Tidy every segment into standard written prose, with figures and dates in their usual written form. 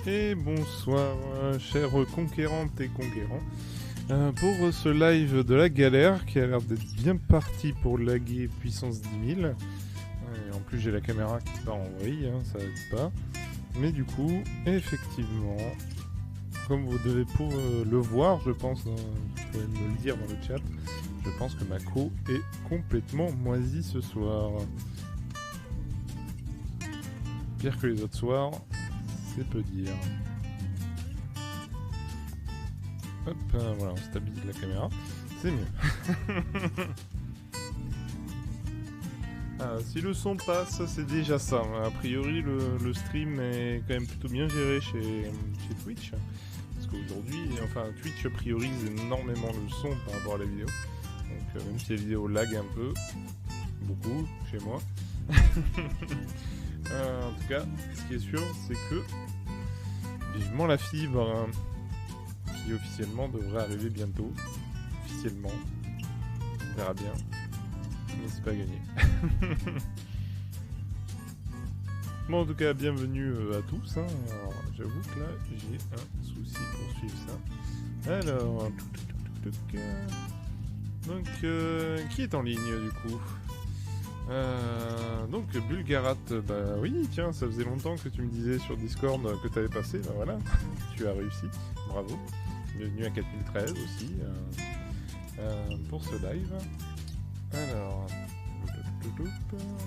Et bonsoir, chers conquérantes et conquérants, pour ce live de la galère qui a l'air d'être bien parti pour laguer puissance 10 000. Et en plus, j'ai la caméra qui part en vrille, hein, ça aide pas. Mais du coup, effectivement, comme vous devez pour le voir, je pense, vous pouvez me le dire dans le chat, je pense que ma co est complètement moisie ce soir. Pire que les autres soirs, c'est peu dire. Hop, voilà, on stabilise la caméra, c'est mieux. Si le son passe, c'est déjà ça. A priori, le stream est quand même plutôt bien géré chez Twitch. Parce qu'aujourd'hui, enfin, Twitch priorise énormément le son par rapport à la vidéo. Donc, même si la vidéo lag un peu, beaucoup, chez moi. En tout cas, ce qui est sûr, c'est que vivement la fibre, qui officiellement devrait arriver bientôt. Officiellement. On verra bien. Mais c'est pas gagné. Bon, en tout cas, bienvenue à tous. Hein. Alors, j'avoue que là, j'ai un souci pour suivre ça. Alors, donc, qui est en ligne du coup? Donc, Bulgarat, bah oui, tiens, ça faisait longtemps que tu me disais sur Discord que t'avais passé, bah voilà, tu as réussi, bravo. Bienvenue à 4013 aussi pour ce live. Alors, on va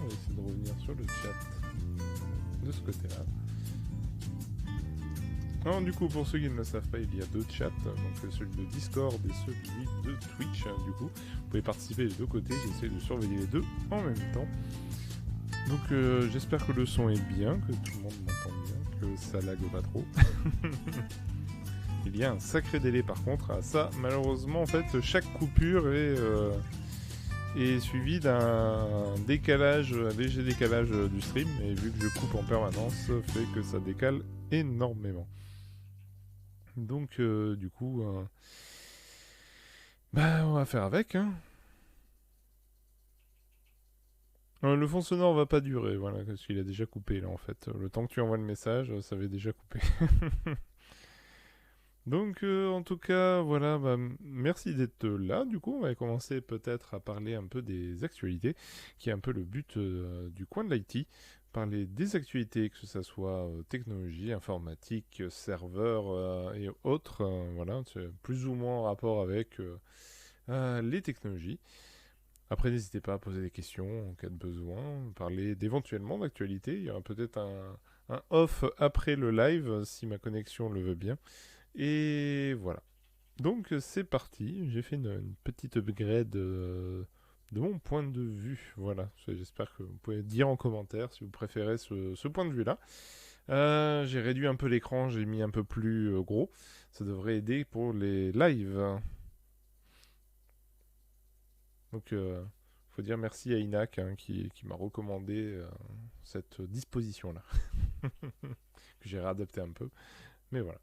essayer de revenir sur le chat de ce côté-là. Alors, du coup, pour ceux qui ne le savent pas, il y a deux chats, donc celui de Discord et celui de Twitch. Du coup, vous pouvez participer des deux côtés, j'essaie de surveiller les deux en même temps. Donc, j'espère que le son est bien, que tout le monde m'entend bien, que ça lague pas trop. Il y a un sacré délai par contre à ça. Malheureusement, en fait, chaque coupure est suivi d'un décalage, un léger décalage du stream, et vu que je coupe en permanence, fait que ça décale énormément. Donc du coup, bah on va faire avec. Hein. Le fond sonore va pas durer, voilà, parce qu'il a déjà coupé là en fait. Le temps que tu envoies le message, ça avait déjà coupé. Donc, en tout cas, voilà, bah, merci d'être là. Du coup, on va commencer peut-être à parler un peu des actualités, qui est un peu le but du coin de l'IT. Parler des actualités, que ce soit technologie, informatique, serveur et autres, voilà, c'est plus ou moins en rapport avec les technologies. Après, n'hésitez pas à poser des questions en cas de besoin, parler d'éventuellement d'actualité. Il y aura peut-être un off après le live, si ma connexion le veut bien. Et voilà. Donc c'est parti. J'ai fait une petite upgrade de mon point de vue. Voilà. J'espère que vous pouvez dire en commentaire si vous préférez ce point de vue-là. J'ai réduit un peu l'écran, j'ai mis un peu plus gros. Ça devrait aider pour les lives. Donc faut dire merci à Inac hein, qui m'a recommandé cette disposition-là. Que j'ai réadapté un peu. Mais voilà.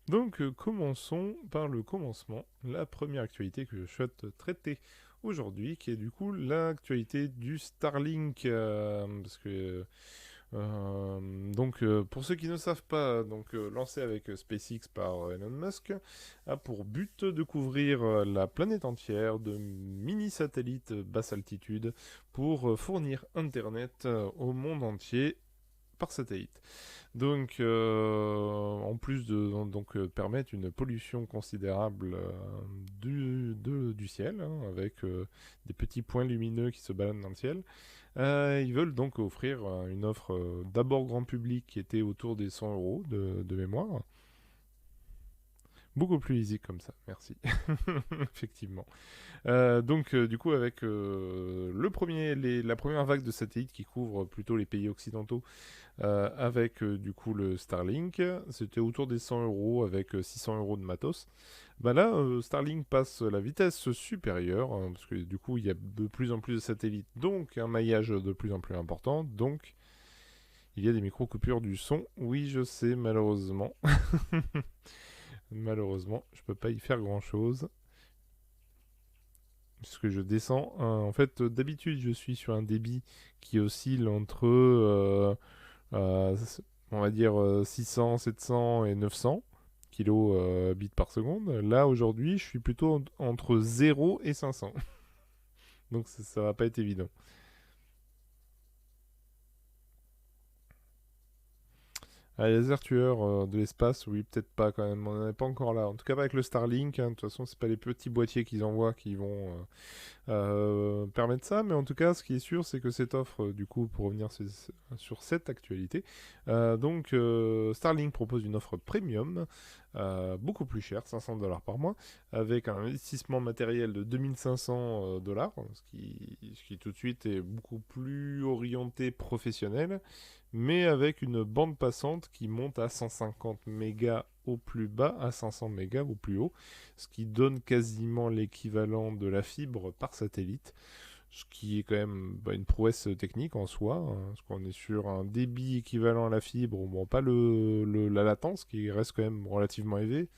Donc commençons par le commencement, la première actualité que je souhaite traiter aujourd'hui, qui est du coup l'actualité du Starlink, parce que donc pour ceux qui ne savent pas, donc lancé avec SpaceX par Elon Musk, a pour but de couvrir la planète entière de mini-satellites basse altitude pour fournir Internet au monde entier par satellite. Donc, en plus de permettre une pollution considérable du ciel, hein, avec des petits points lumineux qui se baladent dans le ciel, ils veulent donc offrir une offre d'abord grand public qui était autour des 100 euros de mémoire. Beaucoup plus easy comme ça, merci. Effectivement. Donc, du coup, avec la première vague de satellites qui couvre plutôt les pays occidentaux, avec du coup le Starlink, c'était autour des 100 euros avec 600 euros de matos. Bah là, Starlink passe la vitesse supérieure, hein, parce que du coup, il y a de plus en plus de satellites, donc un maillage de plus en plus important, donc il y a des micro-coupures du son. Oui, je sais, malheureusement. Malheureusement, je peux pas y faire grand-chose. Puisque je descends. En fait, d'habitude, je suis sur un débit qui oscille entre On va dire 600, 700 et 900 kilos bits par seconde. Là, aujourd'hui, je suis plutôt entre 0 et 500. Donc ça va pas être évident. Ah, les laser tueurs de l'espace, oui, peut-être pas quand même. On n'en est pas encore là. En tout cas, pas avec le Starlink, hein. De toute façon, c'est pas les petits boîtiers qu'ils envoient qui vont permettre ça. Mais en tout cas, ce qui est sûr, c'est que cette offre, du coup, pour revenir sur cette actualité, Starlink propose une offre premium, beaucoup plus chère, 500 dollars par mois, avec un investissement matériel de 2500 dollars, ce qui tout de suite est beaucoup plus orienté professionnel, mais avec une bande passante qui monte à 150 mégas au plus bas, à 500 mégas au plus haut, ce qui donne quasiment l'équivalent de la fibre par satellite, ce qui est quand même une prouesse technique en soi, hein, parce qu'on est sur un débit équivalent à la fibre, bon, pas la latence, qui reste quand même relativement élevée.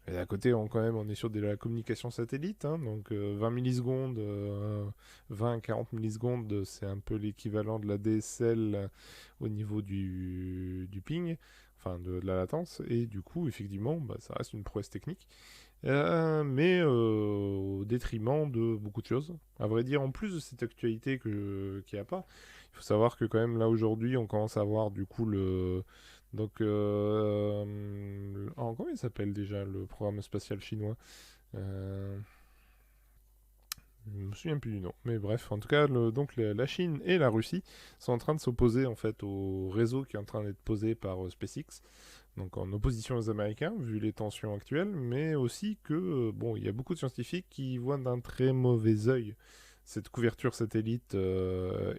Et à côté, on est sur de la communication satellite, hein, donc 20 millisecondes, 20-40 millisecondes, c'est un peu l'équivalent de la DSL au niveau du ping, enfin de la latence, et du coup, effectivement, ça reste une prouesse technique. Mais au détriment de beaucoup de choses. À vrai dire, en plus de cette actualité qu'il n'y a pas, il faut savoir que quand même là aujourd'hui, on commence à voir du coup comment il s'appelle déjà le programme spatial chinois? Euh, je me souviens plus du nom. Mais bref, en tout cas, donc la Chine et la Russie sont en train de s'opposer en fait au réseau qui est en train d'être posé par SpaceX, donc en opposition aux Américains, vu les tensions actuelles, mais aussi que, bon, il y a beaucoup de scientifiques qui voient d'un très mauvais œil cette couverture satellite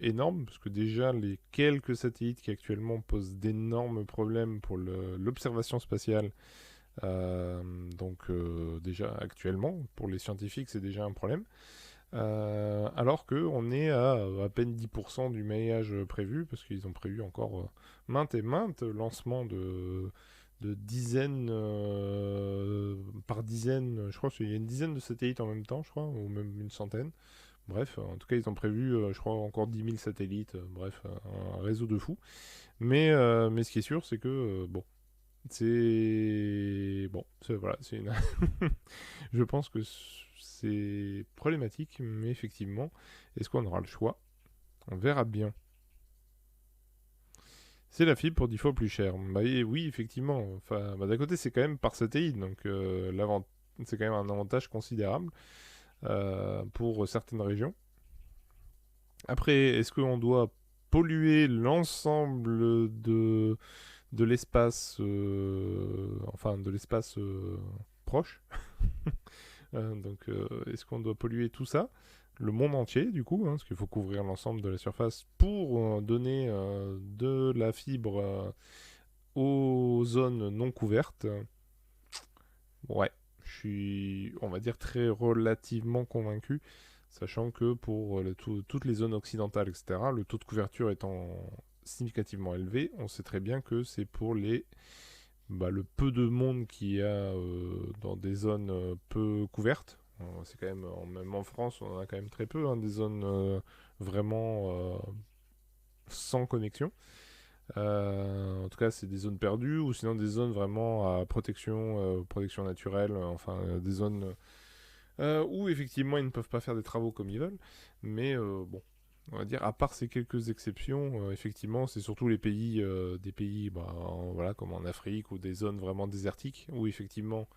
énorme, parce que déjà, les quelques satellites qui actuellement posent d'énormes problèmes pour l'observation spatiale, déjà actuellement, pour les scientifiques, c'est déjà un problème. Alors qu'on est à peine 10% du maillage prévu, parce qu'ils ont prévu encore maintes et maintes lancements de dizaines par dizaines. Je crois qu'il y a une dizaine de satellites en même temps, je crois, ou même une centaine. Bref, en tout cas, ils ont prévu, je crois, encore 10 000 satellites. Bref, un réseau de fous. Mais ce qui est sûr, c'est que, bon, c'est... Bon, voilà, c'est une... Je pense que c'est problématique, mais effectivement, est-ce qu'on aura le choix? On verra bien. C'est la fibre pour 10 fois plus cher. Oui, effectivement. Enfin, d'un côté, c'est quand même par satellite, donc c'est quand même un avantage considérable pour certaines régions. Après, est-ce qu'on doit polluer l'ensemble de l'espace, enfin de l'espace proche? Est-ce qu'on doit polluer tout ça, le monde entier, du coup, hein, parce qu'il faut couvrir l'ensemble de la surface pour donner de la fibre aux zones non couvertes? Ouais, je suis, on va dire, très relativement convaincu, sachant que pour toutes les zones occidentales, etc., le taux de couverture étant significativement élevé, on sait très bien que c'est pour le peu de monde qu'il y a dans des zones peu couvertes. C'est quand même, même en France, on en a quand même très peu, hein, des zones vraiment sans connexion. En tout cas, c'est des zones perdues ou sinon des zones vraiment à protection naturelle, enfin des zones où effectivement ils ne peuvent pas faire des travaux comme ils veulent. Mais bon, on va dire, à part ces quelques exceptions, effectivement, c'est surtout des pays, voilà, comme en Afrique ou des zones vraiment désertiques, où effectivement,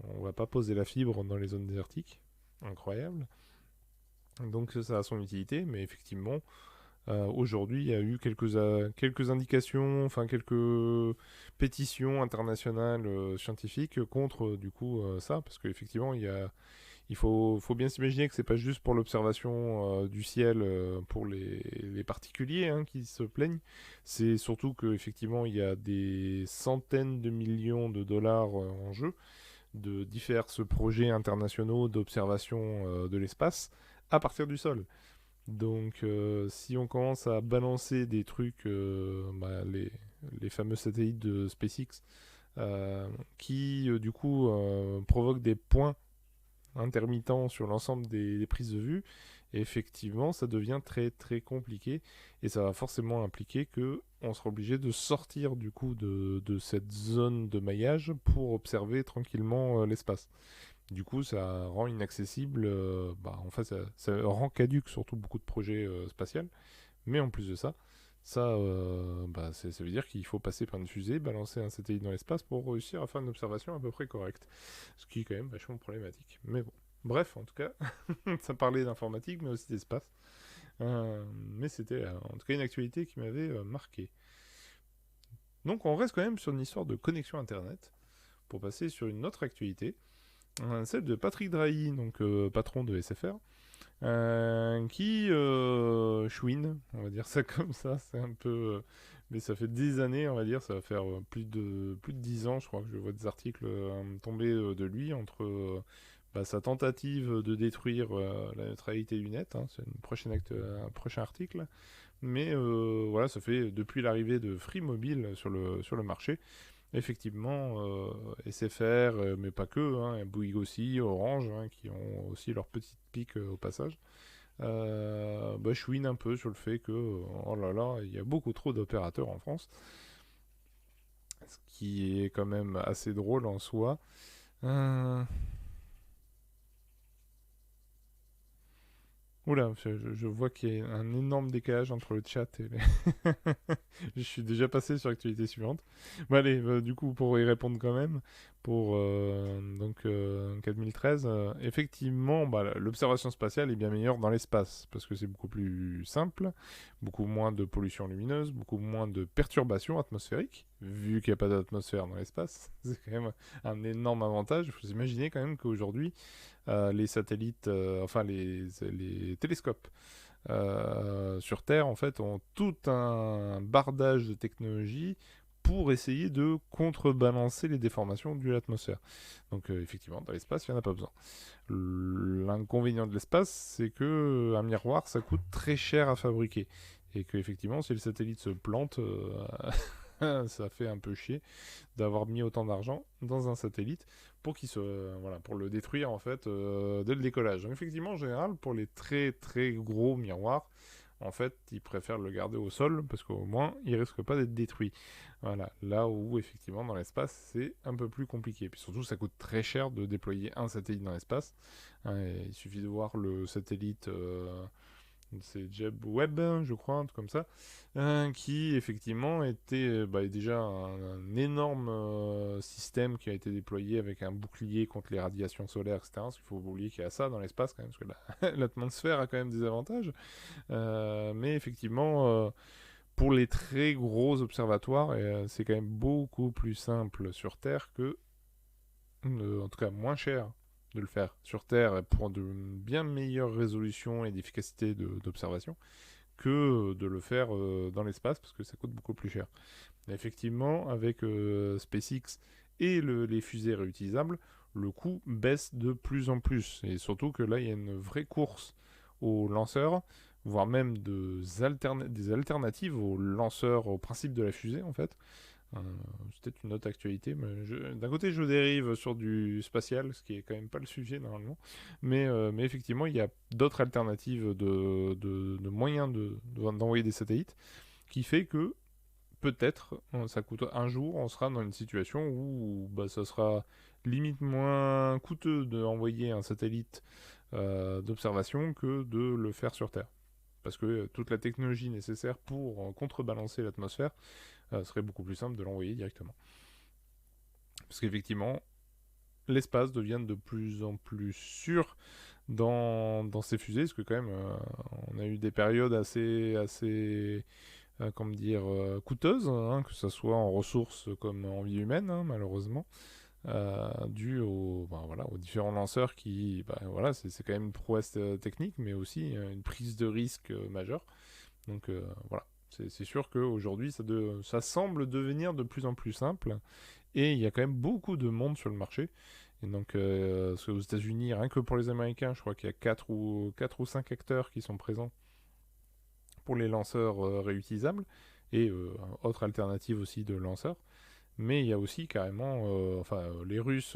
on va pas poser la fibre dans les zones désertiques. Incroyable. Donc ça a son utilité, mais effectivement, aujourd'hui, il y a eu quelques indications, enfin quelques pétitions internationales scientifiques contre du coup ça, parce qu'effectivement, il faut bien s'imaginer que c'est pas juste pour l'observation du ciel pour les particuliers hein, qui se plaignent. C'est surtout qu'effectivement, il y a des centaines de millions de dollars en jeu de divers projets internationaux d'observation de l'espace à partir du sol. Donc, si on commence à balancer des trucs, les fameux satellites de SpaceX, qui du coup provoquent des points intermittent sur l'ensemble des prises de vue, et effectivement, ça devient très très compliqué et ça va forcément impliquer que on sera obligé de sortir du coup de cette zone de maillage pour observer tranquillement l'espace. Du coup, ça rend inaccessible, en fait, ça rend caduque surtout beaucoup de projets spatials. Mais en plus de ça, ça veut dire qu'il faut passer par une fusée, balancer un satellite dans l'espace pour réussir à faire une observation à peu près correcte. Ce qui est quand même vachement problématique. Mais bon. Bref, en tout cas, ça parlait d'informatique, mais aussi d'espace. Mais c'était en tout cas une actualité qui m'avait marqué. Donc on reste quand même sur une histoire de connexion Internet, pour passer sur une autre actualité, celle de Patrick Drahi, donc patron de SFR, qui chouine, on va dire ça comme ça, c'est un peu... mais ça fait des années, on va dire, ça va faire plus de 10 ans, je crois que je vois des articles tomber de lui, entre sa tentative de détruire la neutralité du net, hein, c'est un prochain article, mais voilà, ça fait depuis l'arrivée de Free Mobile sur le marché, effectivement, SFR, mais pas que, hein, Bouygues aussi, Orange, hein, qui ont aussi leur petite pique au passage, chouine un peu sur le fait que, oh là là, il y a beaucoup trop d'opérateurs en France, ce qui est quand même assez drôle en soi. Euh, Oula, je vois qu'il y a un énorme décalage entre le chat et les... Je suis déjà passé sur l'actualité suivante. Bon allez, du coup, pour y répondre quand même, pour 4013, effectivement, l'observation spatiale est bien meilleure dans l'espace, parce que c'est beaucoup plus simple, beaucoup moins de pollution lumineuse, beaucoup moins de perturbations atmosphériques, vu qu'il n'y a pas d'atmosphère dans l'espace. C'est quand même un énorme avantage. Il faut s'imaginer quand même qu'aujourd'hui, les satellites, les télescopes sur Terre, en fait, ont tout un bardage de technologie pour essayer de contrebalancer les déformations de l'atmosphère. Donc effectivement, dans l'espace, il n'y en a pas besoin. L'inconvénient de l'espace, c'est que un miroir, ça coûte très cher à fabriquer. Et que effectivement, si le satellite se plante, ça fait un peu chier d'avoir mis autant d'argent dans un satellite pour pour le détruire en fait dès le décollage. Donc effectivement, en général, pour les très très gros miroirs, en fait, ils préfèrent le garder au sol parce qu'au moins, il risque pas d'être détruit. Voilà, là où effectivement dans l'espace, c'est un peu plus compliqué. Puis surtout, ça coûte très cher de déployer un satellite dans l'espace. Il suffit de voir le satellite c'est Jeb Webb, je crois, un truc comme ça, qui effectivement était déjà un énorme système qui a été déployé avec un bouclier contre les radiations solaires, etc. Parce qu'il faut oublier qu'il y a ça dans l'espace quand même, parce que l'atmosphère a quand même des avantages. Mais effectivement, pour les très gros observatoires, c'est quand même beaucoup plus simple sur Terre que, en tout cas moins cher de le faire sur Terre pour de bien meilleures résolutions et d'efficacité d'observation que de le faire dans l'espace parce que ça coûte beaucoup plus cher. Et effectivement, avec SpaceX et les fusées réutilisables, le coût baisse de plus en plus. Et surtout que là, il y a une vraie course aux lanceurs, voire même des alternatives aux lanceurs, au principe de la fusée en fait. C'est peut-être une autre actualité, mais d'un côté je dérive sur du spatial, ce qui est quand même pas le sujet normalement, mais effectivement il y a d'autres alternatives de moyens d'envoyer des satellites, qui fait que peut-être ça coûte un jour, on sera dans une situation où ça sera limite moins coûteux d'envoyer un satellite d'observation que de le faire sur Terre. Parce que toute la technologie nécessaire pour contrebalancer l'atmosphère serait beaucoup plus simple de l'envoyer directement. Parce qu'effectivement, l'espace devient de plus en plus sûr dans ces fusées, parce que quand même, on a eu des périodes assez comment dire, coûteuses, hein, que ce soit en ressources comme en vie humaine, hein, malheureusement, dû aux différents lanceurs qui, c'est quand même une prouesse technique, mais aussi une prise de risque majeure. Donc voilà. C'est sûr qu'aujourd'hui, ça semble devenir de plus en plus simple. Et il y a quand même beaucoup de monde sur le marché. Et donc, parce qu'aux États-Unis, rien que pour les Américains, je crois qu'il y a 4 ou 5 acteurs qui sont présents pour les lanceurs réutilisables. Et autre alternative aussi de lanceurs. Mais il y a aussi carrément, les Russes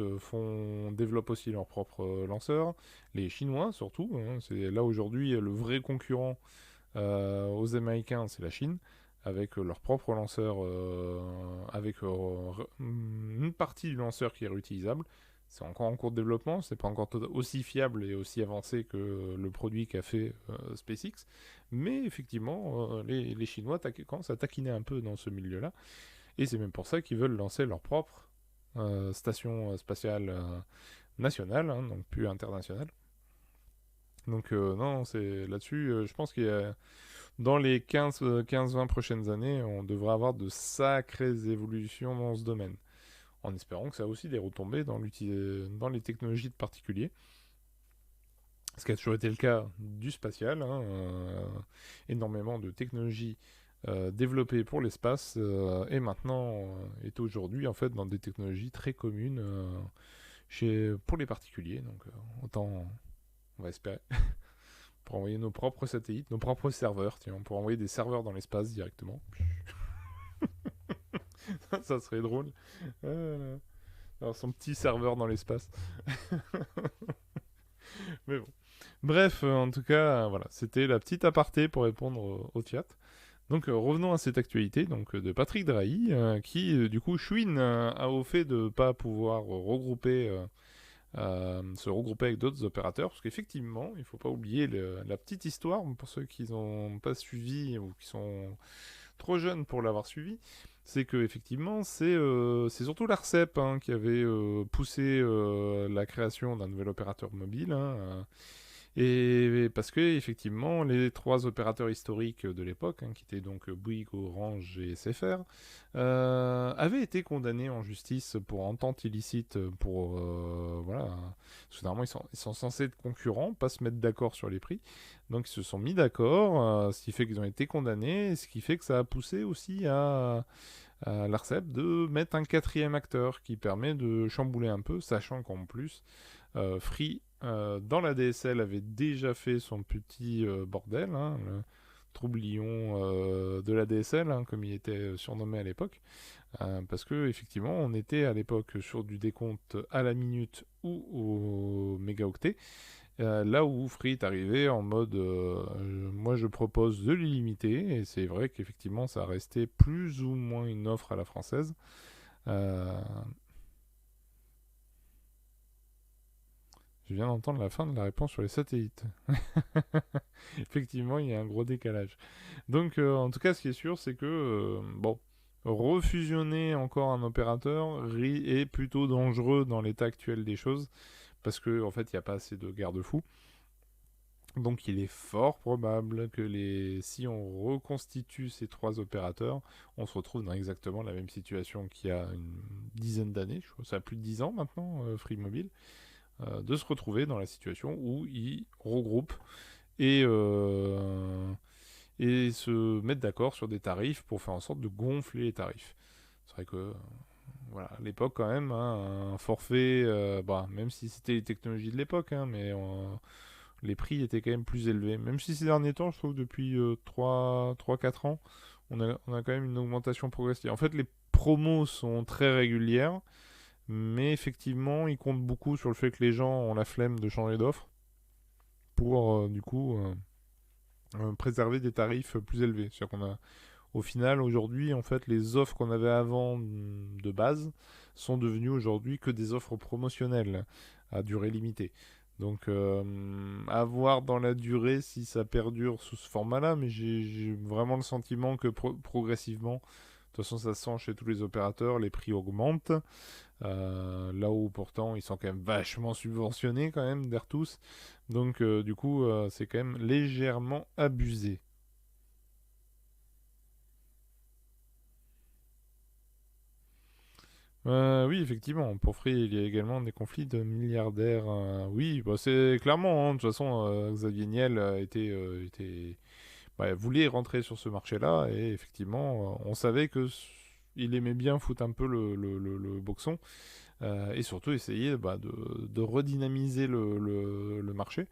développent aussi leurs propres lanceurs. Les Chinois surtout. Hein, c'est là aujourd'hui le vrai concurrent aux Américains, c'est la Chine. avec leur propre lanceur, avec une partie du lanceur qui est réutilisable. C'est encore en cours de développement, c'est pas encore aussi fiable et aussi avancé que le produit qu'a fait SpaceX, mais effectivement, les Chinois commencent à taquiner un peu dans ce milieu-là, et c'est même pour ça qu'ils veulent lancer leur propre station spatiale nationale, hein, donc plus internationale. Donc non, c'est là-dessus, je pense qu'il y a dans les 15-20 prochaines années, on devrait avoir de sacrées évolutions dans ce domaine. En espérant que ça a aussi des retombées dans les technologies de particuliers. Ce qui a toujours été le cas du spatial. Hein, énormément de technologies développées pour l'espace et maintenant est aujourd'hui en fait dans des technologies très communes pour les particuliers. Donc autant on va espérer pour envoyer nos propres satellites, nos propres serveurs. Tiens, on pourrait envoyer des serveurs dans l'espace directement. Ça serait drôle. Alors son petit serveur dans l'espace. Mais bon. Bref, en tout cas, voilà, c'était la petite aparté pour répondre au chat. Donc revenons à cette actualité donc de Patrick Drahi qui du coup chouine au fait de ne pas pouvoir se regrouper avec d'autres opérateurs parce qu'effectivement il ne faut pas oublier la petite histoire pour ceux qui n'ont pas suivi ou qui sont trop jeunes pour l'avoir suivi, c'est que effectivement c'est surtout l'ARCEP hein, qui avait poussé la création d'un nouvel opérateur mobile. Hein, et parce que effectivement, les trois opérateurs historiques de l'époque, hein, qui étaient donc Bouygues, Orange et SFR, avaient été condamnés en justice pour entente illicite, pour voilà, parce que normalement ils sont censés être concurrents, pas se mettre d'accord sur les prix, donc ils se sont mis d'accord, ce qui fait qu'ils ont été condamnés, ce qui fait que ça a poussé aussi à l'ARCEP de mettre un quatrième acteur qui permet de chambouler un peu, sachant qu'en plus Free dans la DSL avait déjà fait son petit bordel, hein, le troublion de la DSL, hein, comme il était surnommé à l'époque, parce que effectivement on était à l'époque sur du décompte à la minute ou au mégaoctet, là où Free est arrivé en mode moi je propose de l'illimité, et c'est vrai qu'effectivement ça a resté plus ou moins une offre à la française. Euh, je viens d'entendre la fin de la réponse sur les satellites. Effectivement, il y a un gros décalage. Donc, en tout cas, ce qui est sûr, c'est que, bon, refusionner encore un opérateur est plutôt dangereux dans l'état actuel des choses, parce que, en fait, il n'y a pas assez de garde-fous. Donc, il est fort probable que si on reconstitue ces trois opérateurs, on se retrouve dans exactement la même situation qu'il y a une dizaine d'années. Je crois que ça a plus de 10 ans maintenant, Free Mobile, de se retrouver dans la situation où ils regroupent et, et se mettre d'accord sur des tarifs pour faire en sorte de gonfler les tarifs. C'est vrai que, voilà, à l'époque quand même, hein, un forfait, bah, même si c'était les technologies de l'époque, hein, mais les prix étaient quand même plus élevés. Même si ces derniers temps, je trouve, depuis 3-4 ans, on a quand même une augmentation progressive. En fait, les promos sont très régulières, mais effectivement, ils comptent beaucoup sur le fait que les gens ont la flemme de changer d'offre pour, du coup, préserver des tarifs plus élevés. C'est-à-dire qu'on a, au final, aujourd'hui, en fait, les offres qu'on avait avant de base sont devenues aujourd'hui que des offres promotionnelles à durée limitée. Donc, à voir dans la durée si ça perdure sous ce format-là, mais j'ai vraiment le sentiment que progressivement, de toute façon, ça se sent chez tous les opérateurs, les prix augmentent. Là où pourtant ils sont quand même vachement subventionnés quand même d'Airtus. Donc du coup c'est quand même légèrement abusé. Oui, effectivement, pour Free, il y a également des conflits de milliardaires. Oui, bah, c'est clairement, hein, de toute façon, Xavier Niel voulait rentrer sur ce marché-là, et effectivement, on savait que il aimait bien foutre un peu le boxon, et surtout essayer bah, de redynamiser le marché.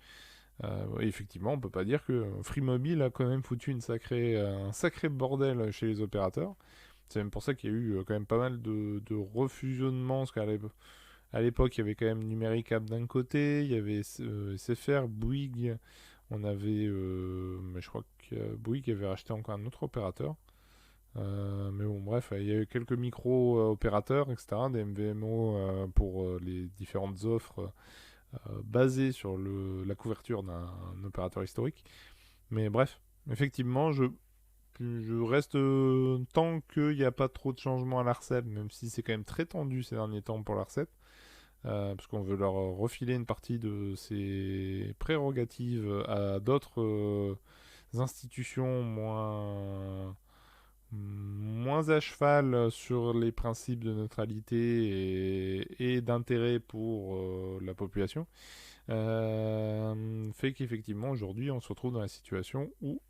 Effectivement, on peut pas dire que Free Mobile a quand même foutu un sacré bordel chez les opérateurs. C'est même pour ça qu'il y a eu quand même pas mal de refusionnements, parce à l'époque, il y avait quand même Numéricable d'un côté, il y avait SFR, Bouygues, on avait, mais je crois que Bouygues avait racheté encore un autre opérateur. Mais bon, bref, il y a eu quelques micro-opérateurs, etc., des MVNO pour les différentes offres basées sur la couverture d'un opérateur historique. Mais bref, effectivement, je reste tant qu'il n'y a pas trop de changements à l'ARCEP, même si c'est quand même très tendu ces derniers temps pour l'ARCEP, parce qu'on veut leur refiler une partie de ses prérogatives à d'autres institutions moins à cheval sur les principes de neutralité et d'intérêt pour la population, fait qu'effectivement aujourd'hui on se retrouve dans la situation où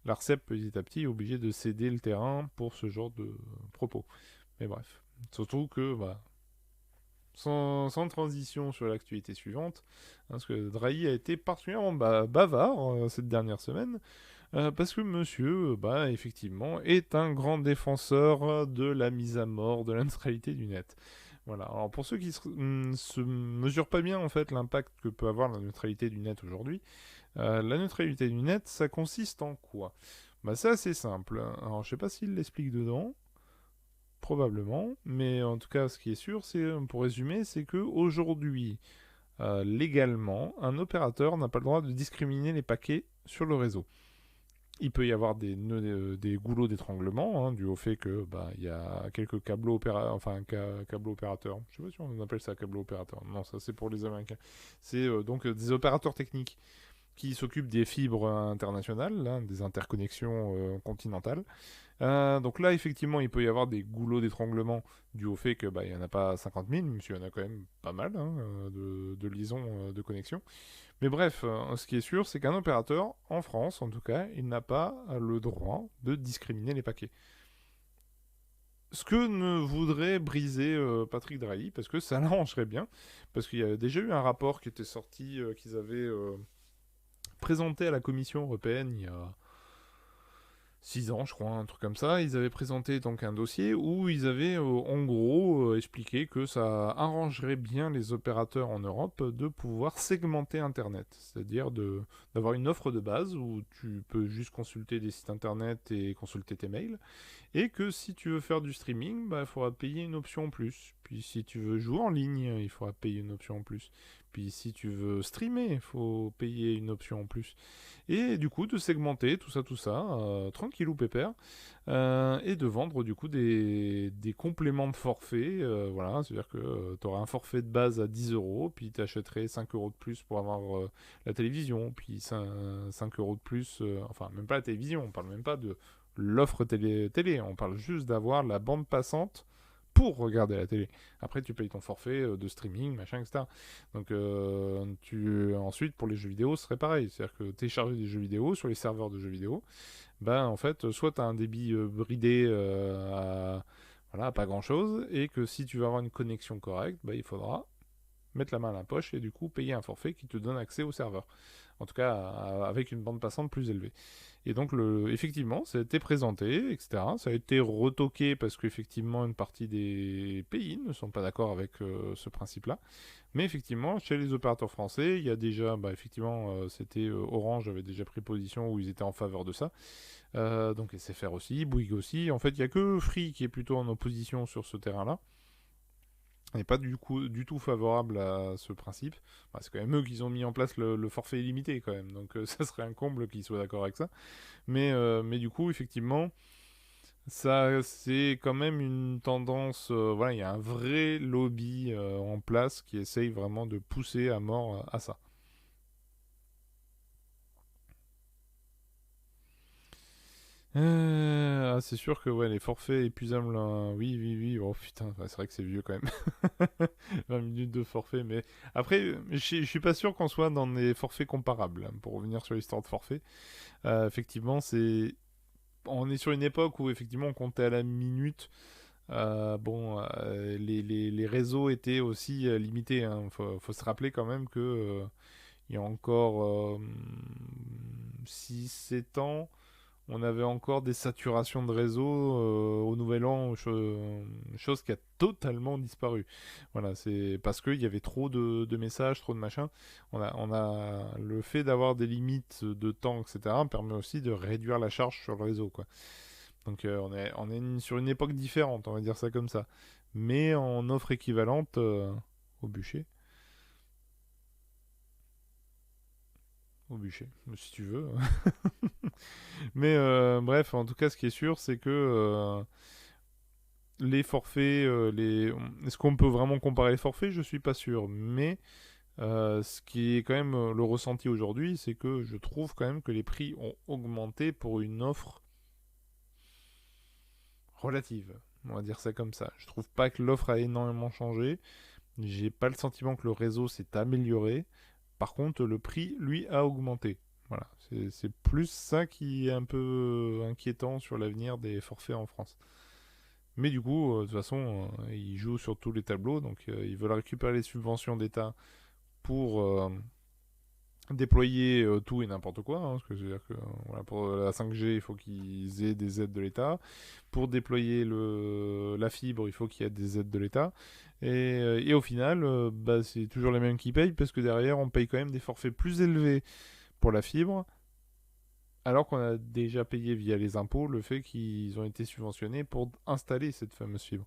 l'ARCEP petit à petit est obligé de céder le terrain pour ce genre de propos. Mais bref, surtout que sans transition sur l'actualité suivante, parce que Drahi a été particulièrement bavard cette dernière semaine, parce que monsieur, effectivement, est un grand défenseur de la mise à mort de la neutralité du net. Voilà. Alors pour ceux qui se mesurent pas bien en fait l'impact que peut avoir la neutralité du net aujourd'hui, la neutralité du net, ça consiste en quoi? C'est assez simple. Alors je sais pas s'il l'explique dedans, probablement, mais en tout cas ce qui est sûr, c'est pour résumer, c'est que aujourd'hui, légalement, un opérateur n'a pas le droit de discriminer les paquets sur le réseau. Il peut y avoir des goulots d'étranglement, dû au fait que il y a quelques câbles opérateurs. Je sais pas si on appelle ça câble opérateur. Non, ça c'est pour les Américains. C'est donc des opérateurs techniques qui s'occupent des fibres internationales, là, des interconnexions continentales. Donc là, effectivement, il peut y avoir des goulots d'étranglement dû au fait que il y en a pas 50 000, mais il y en a quand même pas mal de liaisons de connexion. Mais bref, ce qui est sûr, c'est qu'un opérateur, en France en tout cas, il n'a pas le droit de discriminer les paquets. Ce que ne voudrait briser Patrick Drahi, parce que ça l'arrangerait bien, parce qu'il y a déjà eu un rapport qui était sorti, qu'ils avaient présenté à la Commission européenne il y a 6 ans, je crois, un truc comme ça. Ils avaient présenté donc un dossier où ils avaient en gros expliqué que ça arrangerait bien les opérateurs en Europe de pouvoir segmenter Internet. C'est-à-dire d'avoir une offre de base où tu peux juste consulter des sites Internet et consulter tes mails. Et que si tu veux faire du streaming, il faudra payer une option en plus. Puis si tu veux jouer en ligne, il faudra payer une option en plus. Puis si tu veux streamer, il faut payer une option en plus. Et du coup, de segmenter tout ça, tranquillou pépère, et de vendre du coup des compléments de forfait. Voilà, c'est-à-dire que tu auras un forfait de base à 10 euros, puis tu achèterais 5 euros de plus pour avoir la télévision, puis 5 euros de plus, enfin, même pas la télévision, on parle même pas de l'offre télé, on parle juste d'avoir la bande passante pour regarder la télé. Après, tu payes ton forfait de streaming, machin, etc. Donc, ensuite, pour les jeux vidéo, ce serait pareil. C'est-à-dire que télécharger des jeux vidéo sur les serveurs de jeux vidéo, en fait, soit tu as un débit bridé à pas grand-chose, et que si tu veux avoir une connexion correcte, il faudra mettre la main à la poche et du coup payer un forfait qui te donne accès au serveur. En tout cas, avec une bande passante plus élevée. Et donc, effectivement, ça a été présenté, etc. Ça a été retoqué parce qu'effectivement, une partie des pays ne sont pas d'accord avec ce principe-là. Mais effectivement, chez les opérateurs français, il y a déjà, effectivement, c'était Orange avait déjà pris position où ils étaient en faveur de ça. Donc SFR aussi, Bouygues aussi. En fait, il n'y a que Free qui est plutôt en opposition sur ce terrain-là. N'est pas du tout favorable à ce principe. C'est quand même eux qui ont mis en place le forfait illimité quand même, donc ça serait un comble qu'ils soient d'accord avec ça. Mais du coup, effectivement, ça c'est quand même une tendance. Voilà, il y a un vrai lobby en place qui essaye vraiment de pousser à mort à ça. C'est sûr que ouais, les forfaits épuisables, oui, oui, oui. Oh putain, c'est vrai que c'est vieux quand même. 20 minutes de forfait, mais après, je suis pas sûr qu'on soit dans des forfaits comparables. Pour revenir sur l'histoire de forfait, effectivement, on est sur une époque où effectivement on comptait à la minute. Les réseaux étaient aussi limités. Faut se rappeler quand même que il y a encore 6-7 ans on avait encore des saturations de réseau au Nouvel An, chose qui a totalement disparu. Voilà, c'est parce qu'il y avait trop de messages, trop de machins. Le fait d'avoir des limites de temps, etc., permet aussi de réduire la charge sur le réseau, quoi. Donc on est sur une époque différente, on va dire ça comme ça. Mais en offre équivalente au bûcher. Au bûcher, si tu veux. Mais bref, en tout cas, ce qui est sûr, c'est que les forfaits, est-ce qu'on peut vraiment comparer les forfaits? Je suis pas sûr. Mais ce qui est quand même le ressenti aujourd'hui, c'est que je trouve quand même que les prix ont augmenté pour une offre relative. On va dire ça comme ça. Je trouve pas que l'offre a énormément changé. J'ai pas le sentiment que le réseau s'est amélioré. Par contre, le prix, lui, a augmenté. Voilà, c'est plus ça qui est un peu inquiétant sur l'avenir des forfaits en France. Mais du coup, de toute façon, ils jouent sur tous les tableaux, donc ils veulent récupérer les subventions d'État pour déployer tout et n'importe quoi. Parce que je veux dire que voilà, pour la 5G, il faut qu'ils aient des aides de l'État. Pour déployer la fibre, il faut qu'il y ait des aides de l'État. Et au final, bah, c'est toujours les mêmes qui payent, parce que derrière, on paye quand même des forfaits plus élevés pour la fibre, alors qu'on a déjà payé via les impôts le fait qu'ils ont été subventionnés pour installer cette fameuse fibre.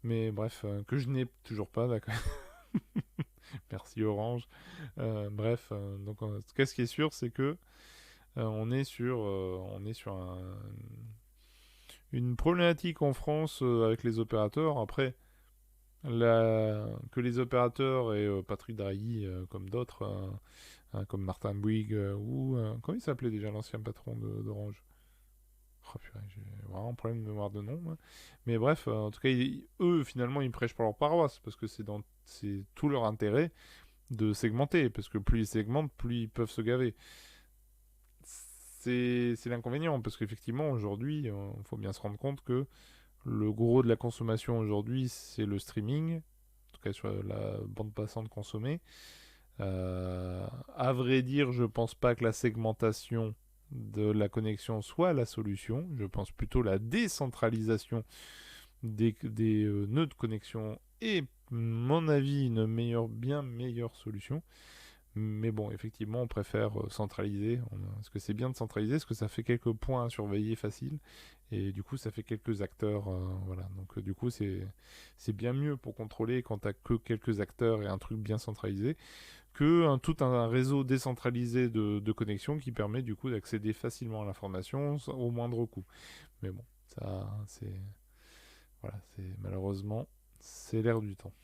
Mais bref, que je n'ai toujours pas, d'accord. Merci Orange. Bref, donc en tout cas, ce qui est sûr, c'est que on est sur une problématique en France avec les opérateurs. Après, que les opérateurs et Patrick Drahi, comme d'autres, comme Martin Bouygues ou comment il s'appelait déjà l'ancien patron d'Orange. Oh, purée, j'ai vraiment un problème de mémoire de nom. Moi. Mais bref, en tout cas, eux, finalement, ils prêchent pour leur paroisse parce que c'est tout leur intérêt de segmenter, parce que plus ils segmentent, plus ils peuvent se gaver. C'est l'inconvénient, parce qu'effectivement, aujourd'hui, il faut bien se rendre compte que le gros de la consommation aujourd'hui, c'est le streaming, en tout cas sur la bande passante consommée. À vrai dire, je pense pas que la segmentation de la connexion soit la solution. Je pense plutôt la décentralisation des nœuds de connexion est, mon avis, une bien meilleure solution. Mais bon, effectivement, on préfère centraliser. Est-ce que c'est bien de centraliser? Est-ce que ça fait quelques points à surveiller faciles? Et du coup, ça fait quelques acteurs. Voilà. Donc, du coup, c'est bien mieux pour contrôler quand t'as que quelques acteurs et un truc bien centralisé que tout un réseau décentralisé de connexion qui permet du coup d'accéder facilement à l'information au moindre coût. Mais bon, ça, c'est. Voilà, c'est malheureusement, c'est l'air du temps.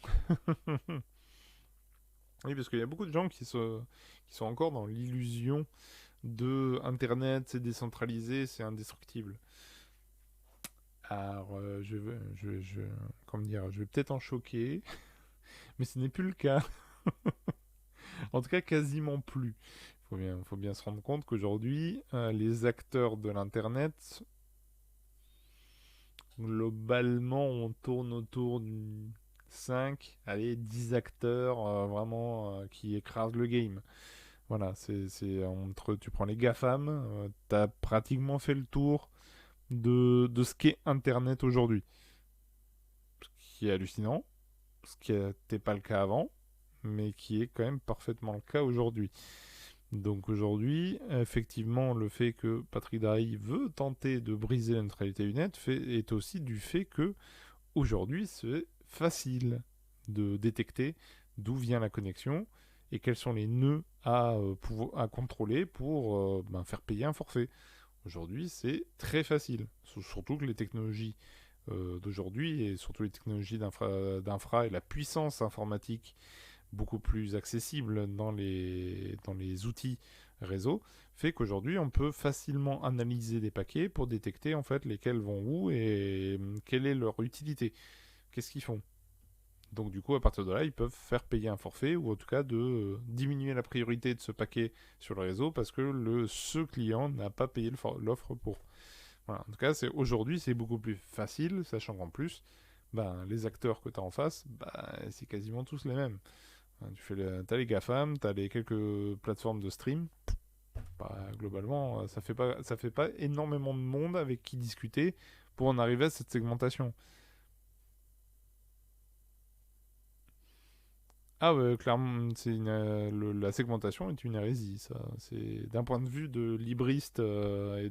Oui, parce qu'il y a beaucoup de gens qui sont encore dans l'illusion de Internet, c'est décentralisé, c'est indestructible. Alors, comment dire, je vais peut-être en choquer, mais ce n'est plus le cas. En tout cas, quasiment plus. Il faut bien se rendre compte qu'aujourd'hui, les acteurs de l'Internet, globalement, on tourne autour de 5, allez, 10 acteurs vraiment qui écrasent le game. Voilà, tu prends les GAFAM, t'as pratiquement fait le tour de ce qu'est Internet aujourd'hui. Ce qui est hallucinant, ce qui n'était pas le cas avant, mais qui est quand même parfaitement le cas aujourd'hui. Donc aujourd'hui, effectivement, le fait que Patrick Drahi veut tenter de briser la neutralité du net est aussi du fait que aujourd'hui, c'est facile de détecter d'où vient la connexion et quels sont les nœuds à contrôler pour faire payer un forfait. Aujourd'hui, c'est très facile. Surtout que les technologies d'aujourd'hui et surtout les technologies d'infra et la puissance informatique beaucoup plus accessible dans les outils réseau, fait qu'aujourd'hui on peut facilement analyser des paquets pour détecter en fait lesquels vont où et quelle est leur utilité, qu'est-ce qu'ils font. Donc du coup à partir de là ils peuvent faire payer un forfait ou en tout cas de diminuer la priorité de ce paquet sur le réseau parce que ce client n'a pas payé l'offre pour. Voilà. En tout cas aujourd'hui c'est beaucoup plus facile, sachant qu'en plus les acteurs que tu as en face, c'est quasiment tous les mêmes. T'as les GAFAM, t'as les quelques plateformes de stream. Globalement, ça fait pas énormément de monde avec qui discuter pour en arriver à cette segmentation. Ah ouais, clairement, la segmentation est une hérésie, ça. C'est d'un point de vue de libriste et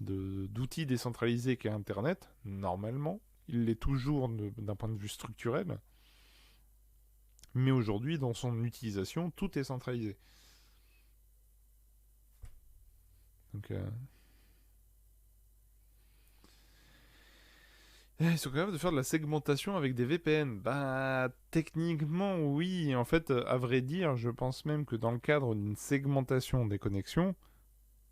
d'outils décentralisés qu'est Internet, normalement. Il l'est toujours d'un point de vue structurel. Mais aujourd'hui, dans son utilisation, tout est centralisé. Donc, ils sont capables de faire de la segmentation avec des VPN. Bah, techniquement, oui. En fait, à vrai dire, je pense même que dans le cadre d'une segmentation des connexions,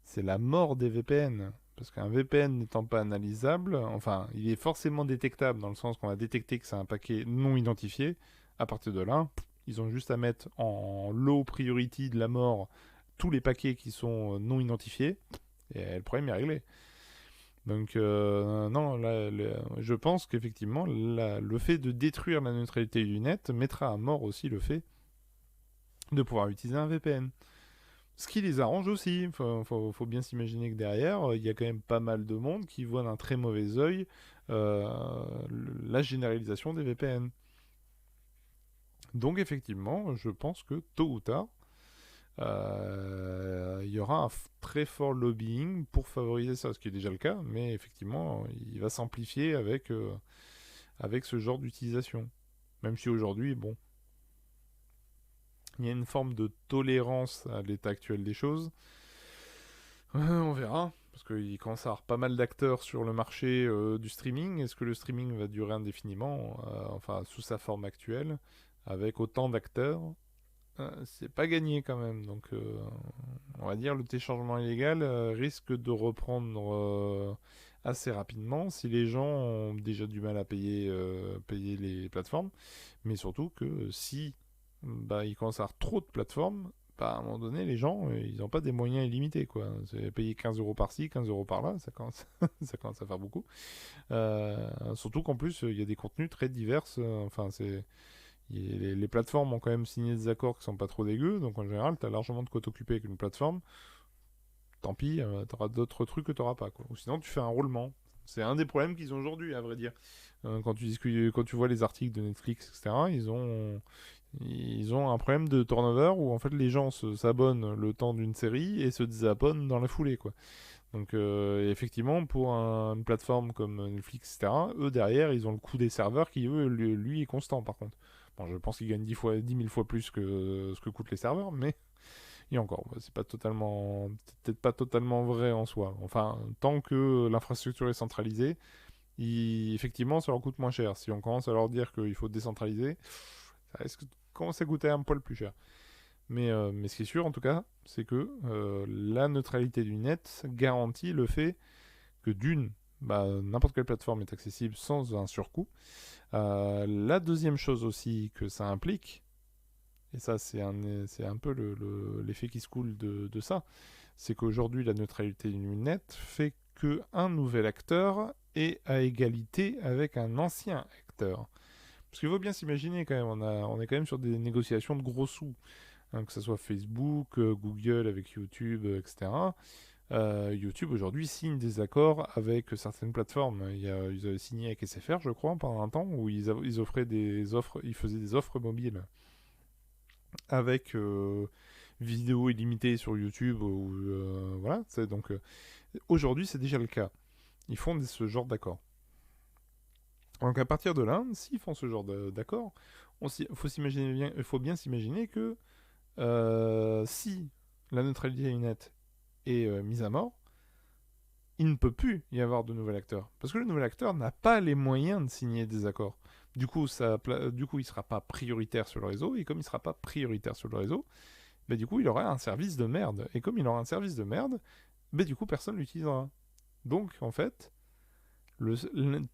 c'est la mort des VPN. Parce qu'un VPN n'étant pas analysable, enfin, il est forcément détectable dans le sens qu'on va détecter que c'est un paquet non identifié. À partir de là, ils ont juste à mettre en low priority de la mort tous les paquets qui sont non identifiés. Et le problème est réglé. Donc, non, là, je pense qu'effectivement, le fait de détruire la neutralité du net mettra à mort aussi le fait de pouvoir utiliser un VPN. Ce qui les arrange aussi. Faut bien s'imaginer que derrière, il y a quand même pas mal de monde qui voit d'un très mauvais œil euh, la généralisation des VPN. Donc, effectivement, je pense que tôt ou tard, il y aura un très fort lobbying pour favoriser ça, ce qui est déjà le cas, mais effectivement, il va s'amplifier avec ce genre d'utilisation. Même si aujourd'hui, bon, il y a une forme de tolérance à l'état actuel des choses. On verra, parce qu'il commence à y avoir pas mal d'acteurs sur le marché du streaming. Est-ce que le streaming va durer indéfiniment, enfin sous sa forme actuelle, avec autant d'acteurs? C'est pas gagné quand même, donc on va dire le téléchargement illégal risque de reprendre assez rapidement si les gens ont déjà du mal à payer les plateformes, mais surtout que si bah, il commence à avoir trop de plateformes, bah, à un moment donné les gens ils n'ont pas des moyens illimités quoi. C'est payer 15 € par-ci, 15 € par-là, ça commence, ça commence à faire beaucoup. Surtout qu'en plus il y a des contenus très divers, enfin c'est les plateformes ont quand même signé des accords qui sont pas trop dégueux, donc en général, tu as largement de quoi t'occuper avec une plateforme. Tant pis, tu auras d'autres trucs que tu n'auras pas. Quoi. Ou sinon, tu fais un roulement. C'est un des problèmes qu'ils ont aujourd'hui, à vrai dire. Quand tu vois les articles de Netflix, etc., ils ont un problème de turnover où en fait les gens s'abonnent le temps d'une série et se désabonnent dans la foulée. Quoi. Donc effectivement, pour une plateforme comme Netflix, etc., eux derrière, ils ont le coût des serveurs qui, eux, lui est constant par contre. Bon, je pense qu'ils gagnent 10 000 fois plus que ce que coûtent les serveurs, mais et encore, c'est pas totalement, peut-être pas totalement vrai en soi. Enfin, tant que l'infrastructure est centralisée, effectivement, ça leur coûte moins cher. Si on commence à leur dire qu'il faut décentraliser, ça risque de commencer à coûter un poil plus cher. Mais ce qui est sûr, en tout cas, c'est que la neutralité du net garantit le fait que d'une, bah, n'importe quelle plateforme est accessible sans un surcoût. La deuxième chose aussi que ça implique, et ça c'est un peu l'effet qui se coule de ça, c'est qu'aujourd'hui la neutralité du net fait qu'un nouvel acteur est à égalité avec un ancien acteur. Parce qu'il faut bien s'imaginer quand même, on est quand même sur des négociations de gros sous. Hein, que ce soit Facebook, Google avec YouTube, etc. YouTube aujourd'hui signe des accords avec certaines plateformes. Ils avaient signé avec SFR, je crois, pendant un temps où ils offraient des offres, ils faisaient des offres mobiles avec vidéos illimitées sur YouTube. Voilà, donc aujourd'hui c'est déjà le cas. Ils font ce genre d'accord. Donc à partir de là, s'ils font ce genre d'accord, il faut bien s'imaginer que si la neutralité du net est mise à mort, il ne peut plus y avoir de nouvel acteur. Parce que le nouvel acteur n'a pas les moyens de signer des accords. Du coup, il ne sera pas prioritaire sur le réseau, et comme il ne sera pas prioritaire sur le réseau, bah, du coup, il aura un service de merde. Et comme il aura un service de merde, bah, du coup, personne ne l'utilisera. Donc, en fait, il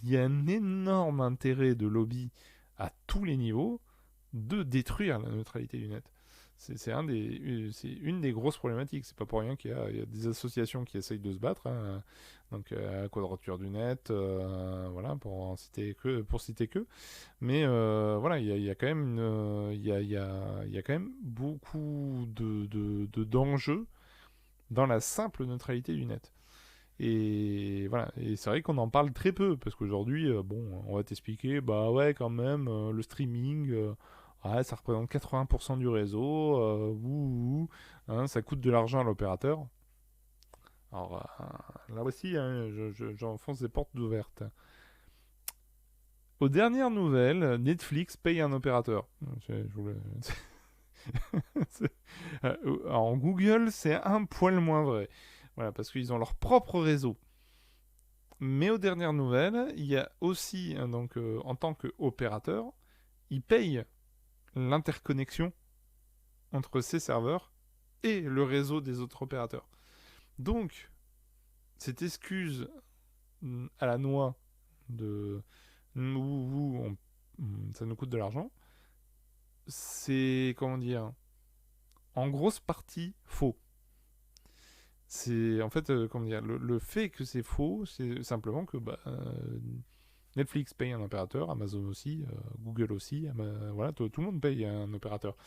y a un énorme intérêt de lobby à tous les niveaux de détruire la neutralité du net. C'est une des grosses problématiques. C'est pas pour rien il y a des associations qui essayent de se battre. Hein. Donc, Quadrature du Net, voilà, pour citer que. Mais voilà, il y a quand même il y a quand même beaucoup d'enjeux dans la simple neutralité du net. Et voilà, et c'est vrai qu'on en parle très peu, parce qu'aujourd'hui, bon, on va t'expliquer, bah ouais, quand même, le streaming, ouais, ça représente 80% du réseau, hein, ça coûte de l'argent à l'opérateur. Alors là aussi, hein, j'enfonce des portes ouvertes. Aux dernières nouvelles, Netflix paye un opérateur. Je voulais... Alors Google, c'est un poil moins vrai. Voilà, parce qu'ils ont leur propre réseau. Mais aux dernières nouvelles, il y a aussi, donc, en tant qu'opérateur, ils payent l'interconnexion entre ces serveurs et le réseau des autres opérateurs. Donc, cette excuse à la noix de ça nous coûte de l'argent, c'est, comment dire, en grosse partie faux. C'est en fait, comment dire, le fait que c'est faux, c'est simplement que Netflix paye un opérateur, Amazon aussi, Google aussi, voilà, tout le monde paye un opérateur.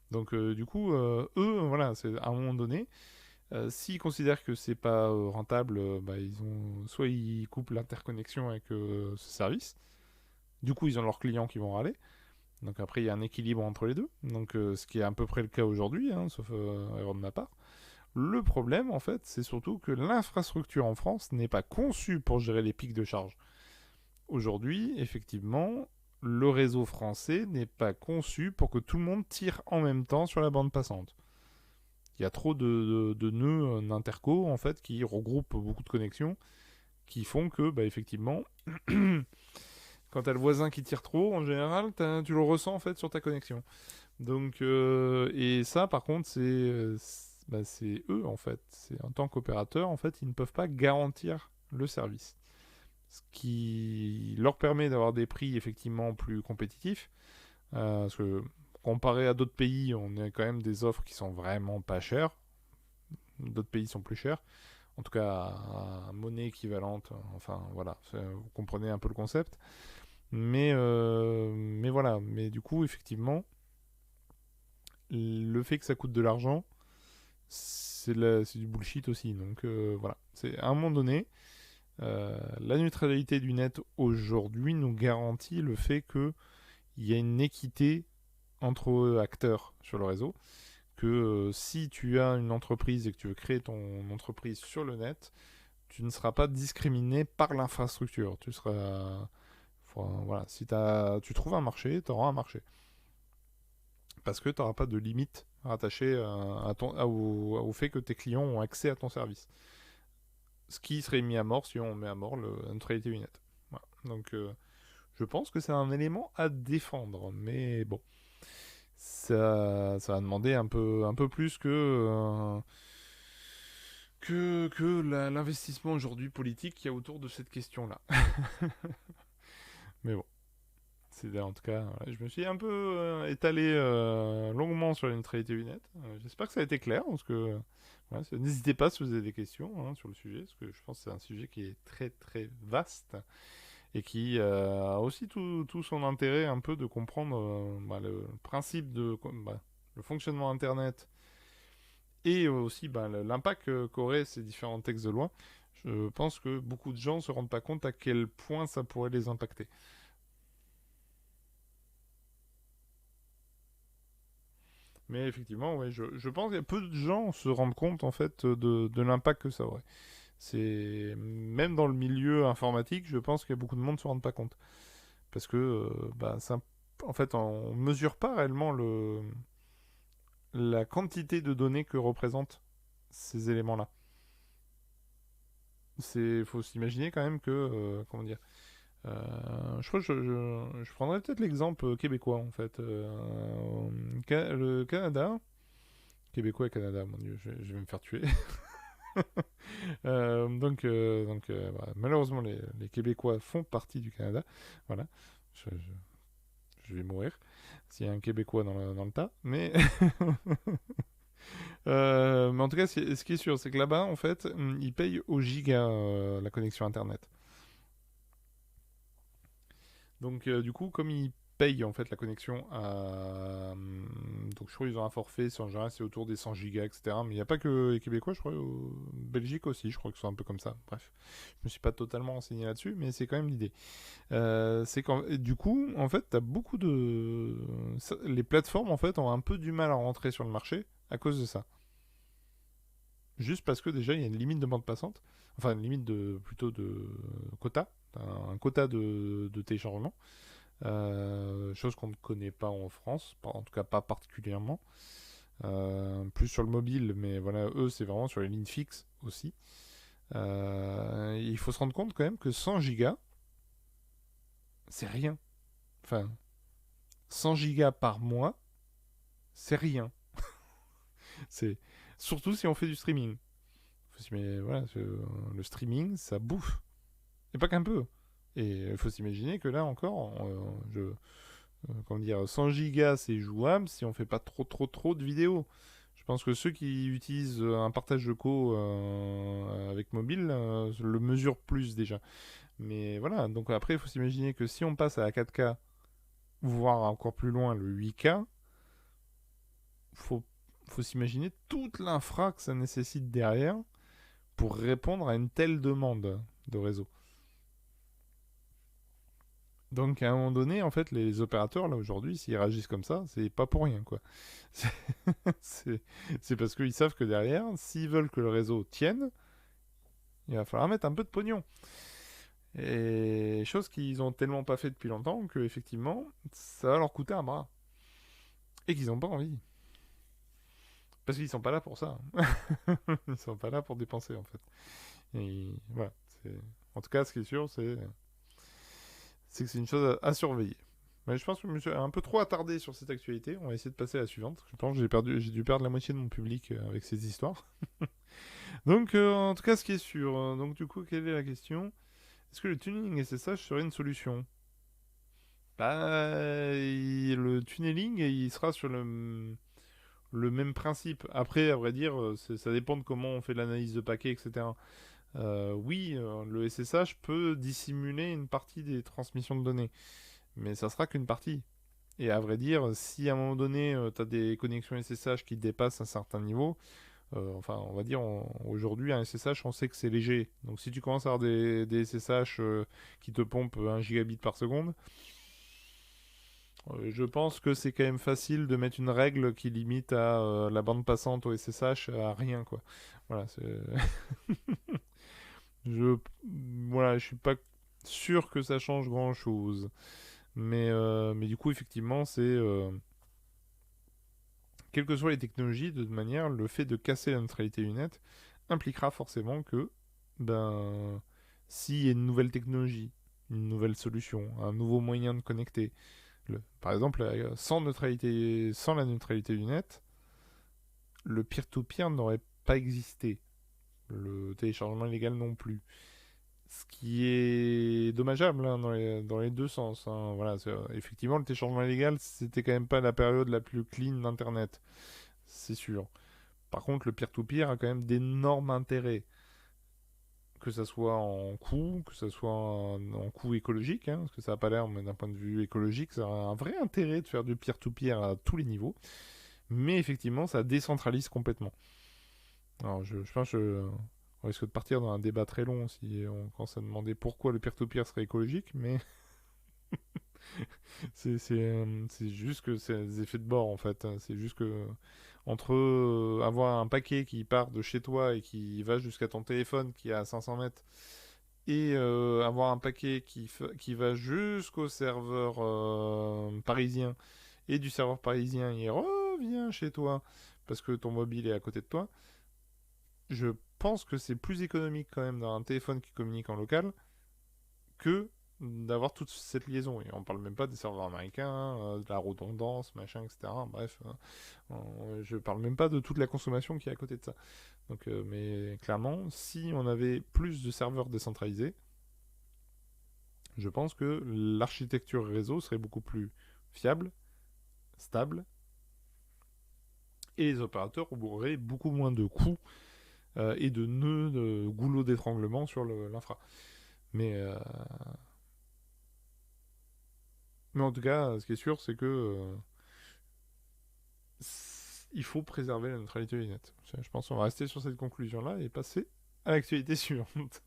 Donc du coup, eux, voilà, c'est à un moment donné, s'ils considèrent que c'est pas rentable, ils ont soit ils coupent l'interconnexion avec ce service. Du coup, ils ont leurs clients qui vont râler. Donc après, il y a un équilibre entre les deux. Donc ce qui est à peu près le cas aujourd'hui, hein, sauf erreur de ma part. Le problème, en fait, c'est surtout que l'infrastructure en France n'est pas conçue pour gérer les pics de charge. Aujourd'hui, effectivement, le réseau français n'est pas conçu pour que tout le monde tire en même temps sur la bande passante. Il y a trop de nœuds d'interco, en fait, qui regroupent beaucoup de connexions, qui font que, effectivement, quand t'as le voisin qui tire trop, en général, tu le ressens, en fait, sur ta connexion. Donc, et ça, par contre, c'est eux, en fait. C'est en tant qu'opérateur, en fait, ils ne peuvent pas garantir le service. Ce qui leur permet d'avoir des prix effectivement plus compétitifs. Parce que comparé à d'autres pays, on a quand même des offres qui sont vraiment pas chères. D'autres pays sont plus chers. En tout cas, à monnaie équivalente. Enfin, voilà. Vous comprenez un peu le concept. Mais voilà. Mais du coup, effectivement, le fait que ça coûte de l'argent, c'est du bullshit aussi. Donc voilà. C'est à un moment donné, la neutralité du net aujourd'hui nous garantit le fait qu'il y a une équité entre acteurs sur le réseau. Que si tu as une entreprise et que tu veux créer ton entreprise sur le net, tu ne seras pas discriminé par l'infrastructure. Tu seras. Voilà, si tu trouves un marché, tu auras un marché. Parce que tu n'auras pas de limite rattachée au fait que tes clients ont accès à ton service. Ce qui serait mis à mort si on met à mort la neutralité du net. Voilà. Donc, je pense que c'est un élément à défendre. Mais bon, ça va demander un peu plus que l'investissement aujourd'hui politique qu'il y a autour de cette question-là. Mais bon, c'est en tout cas, voilà, je me suis un peu étalé longuement sur la neutralité du net. J'espère que ça a été clair, parce que voilà, n'hésitez pas si vous avez des questions sur le sujet, parce que je pense que c'est un sujet qui est très très vaste et qui a aussi tout son intérêt un peu de comprendre le principe le fonctionnement Internet et aussi l'impact qu'auraient ces différents textes de loi. Je pense que beaucoup de gens ne se rendent pas compte à quel point ça pourrait les impacter. Mais effectivement, ouais, je pense que peu de gens se rendent compte en fait de l'impact que ça aurait. C'est même dans le milieu informatique, je pense qu'il y a beaucoup de monde ne se rendent pas compte parce que en fait, on mesure pas réellement la quantité de données que représentent ces éléments-là. Faut s'imaginer quand même que comment dire. Je crois que je prendrais peut-être l'exemple québécois en fait. Le Canada, Québécois et Canada, mon Dieu, je vais me faire tuer. Voilà. Malheureusement, les Québécois font partie du Canada. Voilà, je, je- je vais mourir s'il y a un Québécois dans le tas. Mais en tout cas, ce qui est sûr, c'est que là-bas, en fait, ils payent au giga la connexion Internet. Donc du coup, comme ils payent en fait la connexion donc je crois qu'ils ont un forfait, en général c'est autour des 100 gigas, etc. Mais il n'y a pas que les Québécois, je crois, au Belgique aussi, je crois que c'est un peu comme ça. Bref, je me suis pas totalement renseigné là-dessus, mais c'est quand même l'idée. C'est quand du coup, en fait, t'as beaucoup les plateformes en fait ont un peu du mal à rentrer sur le marché à cause de ça. juste parce que déjà il y a une limite de bande passante, enfin une limite plutôt de quota, un quota de téléchargement, chose qu'on ne connaît pas en France, en tout cas pas particulièrement. Plus sur le mobile, mais voilà, eux c'est vraiment sur les lignes fixes aussi. Il faut se rendre compte quand même que 100 gigas, c'est rien. Enfin, 100 gigas par mois, c'est rien. C'est surtout si on fait du streaming. Mais voilà, le streaming, ça bouffe. Et pas qu'un peu. Et il faut s'imaginer que là encore, comment dire, 100 gigas, c'est jouable si on fait pas trop de vidéos. Je pense que ceux qui utilisent un partage de co avec mobile le mesurent plus déjà. Mais voilà, donc après, il faut s'imaginer que si on passe à la 4K, voire encore plus loin le 8K, faut, faut s'imaginer toute l'infra que ça nécessite derrière pour répondre à une telle demande de réseau. Donc à un moment donné, en fait, les opérateurs, là, aujourd'hui, s'ils réagissent comme ça, c'est pas pour rien, quoi. C'est c'est parce qu'ils savent que derrière, s'ils veulent que le réseau tienne, il va falloir mettre un peu de pognon. Et chose qu'ils ont tellement pas fait depuis longtemps que effectivement, ça va leur coûter un bras. Et qu'ils ont pas envie. Parce qu'ils sont pas là pour ça. Ils sont pas là pour dépenser, en fait. Et voilà. En tout cas, ce qui est sûr, c'est que c'est une chose à surveiller. Mais je pense que je me suis un peu trop attardé sur cette actualité. On va essayer de passer à la suivante. Je pense que j'ai dû perdre la moitié de mon public avec ces histoires. Donc, en tout cas, ce qui est sûr. Donc, du coup, quelle est la question? Est-ce que le tuning SSH serait une solution? Bah, le tunneling, il sera sur le même principe. Après, à vrai dire, ça dépend de comment on fait l'analyse de paquets, etc. Oui, le SSH peut dissimuler une partie des transmissions de données, mais ça sera qu'une partie. Et à vrai dire, si à un moment donné, tu as des connexions SSH qui dépassent un certain niveau, enfin, on va dire, aujourd'hui, un SSH, on sait que c'est léger. Donc si tu commences à avoir des SSH qui te pompent 1 gigabit par seconde, je pense que c'est quand même facile de mettre une règle qui limite à la bande passante au SSH à rien, quoi. Voilà, je, voilà, je suis pas sûr que ça change grand-chose. Mais du coup, effectivement, quelles que soient les technologies, de toute manière, le fait de casser la neutralité du net impliquera forcément que, ben, s'il y a une nouvelle technologie, une nouvelle solution, un nouveau moyen de connecter, par exemple, sans la neutralité du net, le peer-to-peer n'aurait pas existé. Le téléchargement illégal non plus. Ce qui est dommageable hein, dans les deux sens. Hein. Voilà, effectivement, le téléchargement illégal, c'était quand même pas la période la plus clean d'Internet. C'est sûr. Par contre, le peer-to-peer a quand même d'énormes intérêts. Que ça soit en coût, que ça soit en coût écologique, hein, parce que ça n'a pas l'air, mais d'un point de vue écologique, ça a un vrai intérêt de faire du peer-to-peer à tous les niveaux. Mais effectivement, ça décentralise complètement. Alors, je pense on risque de partir dans un débat très long si on commence à demander pourquoi le peer-to-peer serait écologique, mais c'est juste que c'est des effets de bord en fait. C'est juste que entre avoir un paquet qui part de chez toi et qui va jusqu'à ton téléphone qui est à 500 mètres et avoir un paquet qui va jusqu'au serveur parisien et du serveur parisien il revient chez toi parce que ton mobile est à côté de toi, je pense que c'est plus économique quand même d'avoir un téléphone qui communique en local que d'avoir toute cette liaison. Et on parle même pas des serveurs américains, de la redondance, machin, etc. Bref, je parle même pas de toute la consommation qui est à côté de ça. Donc, mais clairement, si on avait plus de serveurs décentralisés, je pense que l'architecture réseau serait beaucoup plus fiable, stable, et les opérateurs auraient beaucoup moins de coûts et de nœuds, de goulots d'étranglement sur l'infra. Mais, euh, mais en tout cas, ce qui est sûr, c'est que il faut préserver la neutralité du net. Je pense qu'on va rester sur cette conclusion-là et passer à l'actualité suivante.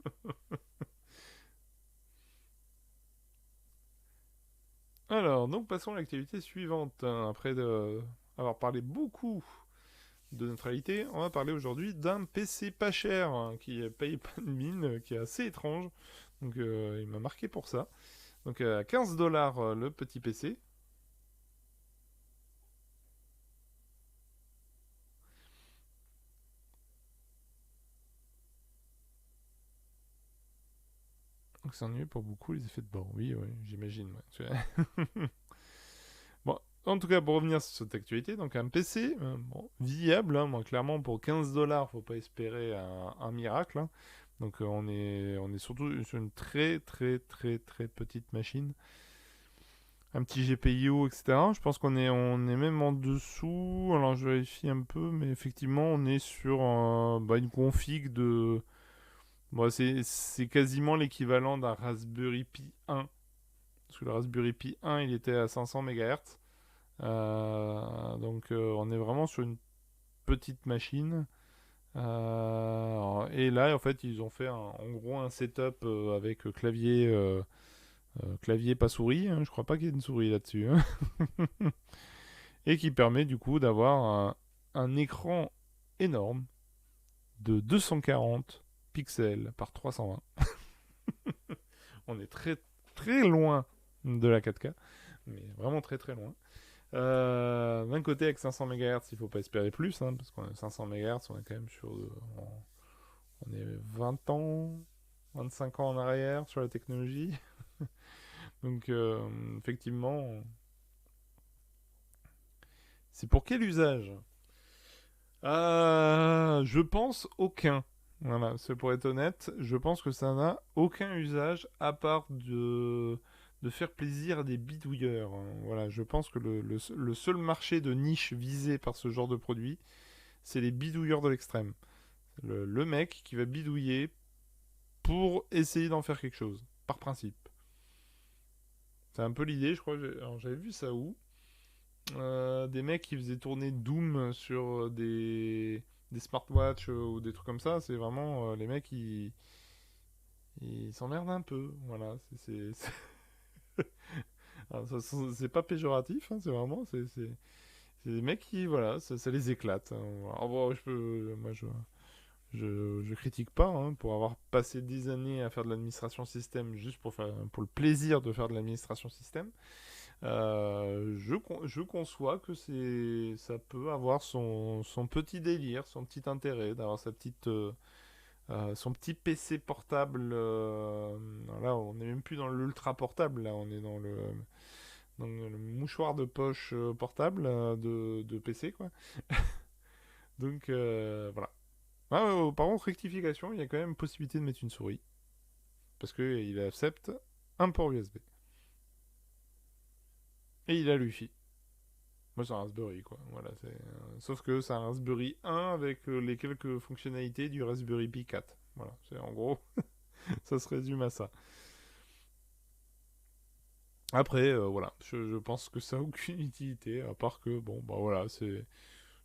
Alors, donc passons à l'actualité suivante. Après avoir parlé beaucoup de neutralité, on va parler aujourd'hui d'un PC pas cher, hein, qui paye pas de mine, qui est assez étrange. Donc il m'a marqué pour ça. Donc à 15 dollars le petit PC. Donc c'est ennuyeux pour beaucoup les effets de bord. Oui, oui, j'imagine. Ouais. Bon, en tout cas, pour revenir sur cette actualité, donc un PC bon, viable, hein, moi, clairement pour 15 dollars, faut pas espérer un miracle, hein. Donc on est surtout sur une très très très très petite machine. Un petit GPIO, etc. Je pense qu'on est même en dessous. Alors je vérifie un peu, mais effectivement on est sur une config de... Bon, c'est quasiment l'équivalent d'un Raspberry Pi 1. Parce que le Raspberry Pi 1 il était à 500 MHz. Donc on est vraiment sur une petite machine. Et là en fait ils ont fait en gros un setup avec clavier pas souris, hein. Je crois pas qu'il y ait une souris là-dessus, hein. Et qui permet du coup d'avoir un écran énorme de 240 pixels par 320. On est très très loin de la 4K, mais vraiment très très loin. D'un côté, avec 500 MHz, il faut pas espérer plus, hein, parce qu'on a 500 MHz, on est quand même on est 20 ans, 25 ans en arrière sur la technologie. Donc, effectivement, c'est pour quel usage? Je pense aucun. Voilà, c'est pour être honnête, je pense que ça n'a aucun usage à part de faire plaisir à des bidouilleurs, hein. Voilà, je pense que le seul marché de niche visé par ce genre de produit, c'est les bidouilleurs de l'extrême. Le mec qui va bidouiller pour essayer d'en faire quelque chose, par principe. C'est un peu l'idée, je crois. Alors, j'avais vu ça où? Des mecs qui faisaient tourner Doom sur des smartwatches ou des trucs comme ça. C'est vraiment les mecs ils s'emmerdent un peu. Voilà, alors, c'est pas péjoratif, hein, c'est vraiment c'est des mecs qui voilà, ça les éclate, hein. Alors, bon, je critique pas, hein, pour avoir passé des années à faire de l'administration système juste pour le plaisir de faire de l'administration système. Je conçois que ça peut avoir son petit délire, son petit intérêt d'avoir son petit PC portable. Là, on n'est même plus dans l'ultra portable, là, on est dans le mouchoir de poche portable de PC, quoi. Donc, voilà. Ah, ouais, par contre, rectification, il y a quand même possibilité de mettre une souris. Parce qu'il accepte un port USB. Et il a l'UFI. Moi, c'est un Raspberry, quoi. Voilà, sauf que c'est un Raspberry 1 avec les quelques fonctionnalités du Raspberry Pi 4. Voilà, c'est en gros, ça se résume à ça. Après, voilà, je pense que ça n'a aucune utilité, à part que, bon, bah voilà,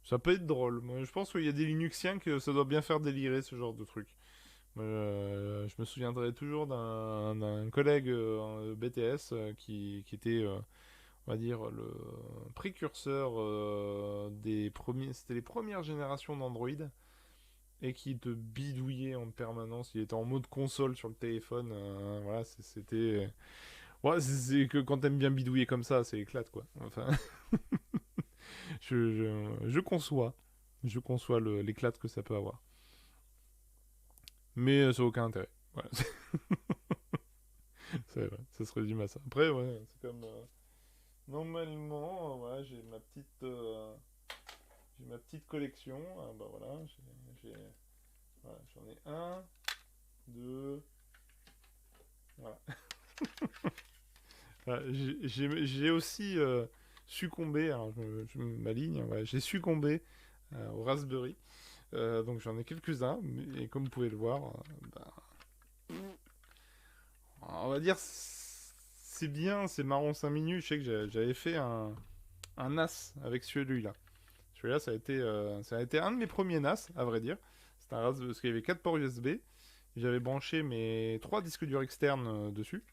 ça peut être drôle. Moi, je pense qu'il y a des Linuxiens que ça doit bien faire délirer ce genre de truc. Je me souviendrai toujours d'un collègue en BTS qui était on va dire, le précurseur des premiers. C'était les premières générations d'Android et qui te bidouillait en permanence. Il était en mode console sur le téléphone. Voilà, c'était. Ouais, c'est que quand t'aimes bien bidouiller comme ça, c'est éclate, quoi. Enfin, je conçois. Je conçois l'éclate que ça peut avoir. Mais ça n'a aucun intérêt. Voilà. C'est vrai, ça se résume à ça. Après, ouais, c'est comme. Normalement, voilà, j'ai ma petite collection. Ah, bah voilà, voilà, j'en ai un, deux, voilà. Voilà, j'ai aussi succombé, alors je m'aligne, voilà, j'ai succombé au Raspberry. Donc j'en ai quelques-uns, et comme vous pouvez le voir, bah, on va dire c'est bien, c'est marrant 5 minutes. Je sais que j'avais fait un NAS avec celui-là. Celui-là, ça a été un de mes premiers NAS, à vrai dire. C'était un Raspberry, parce qu'il y avait 4 ports USB. J'avais branché mes 3 disques durs externes dessus.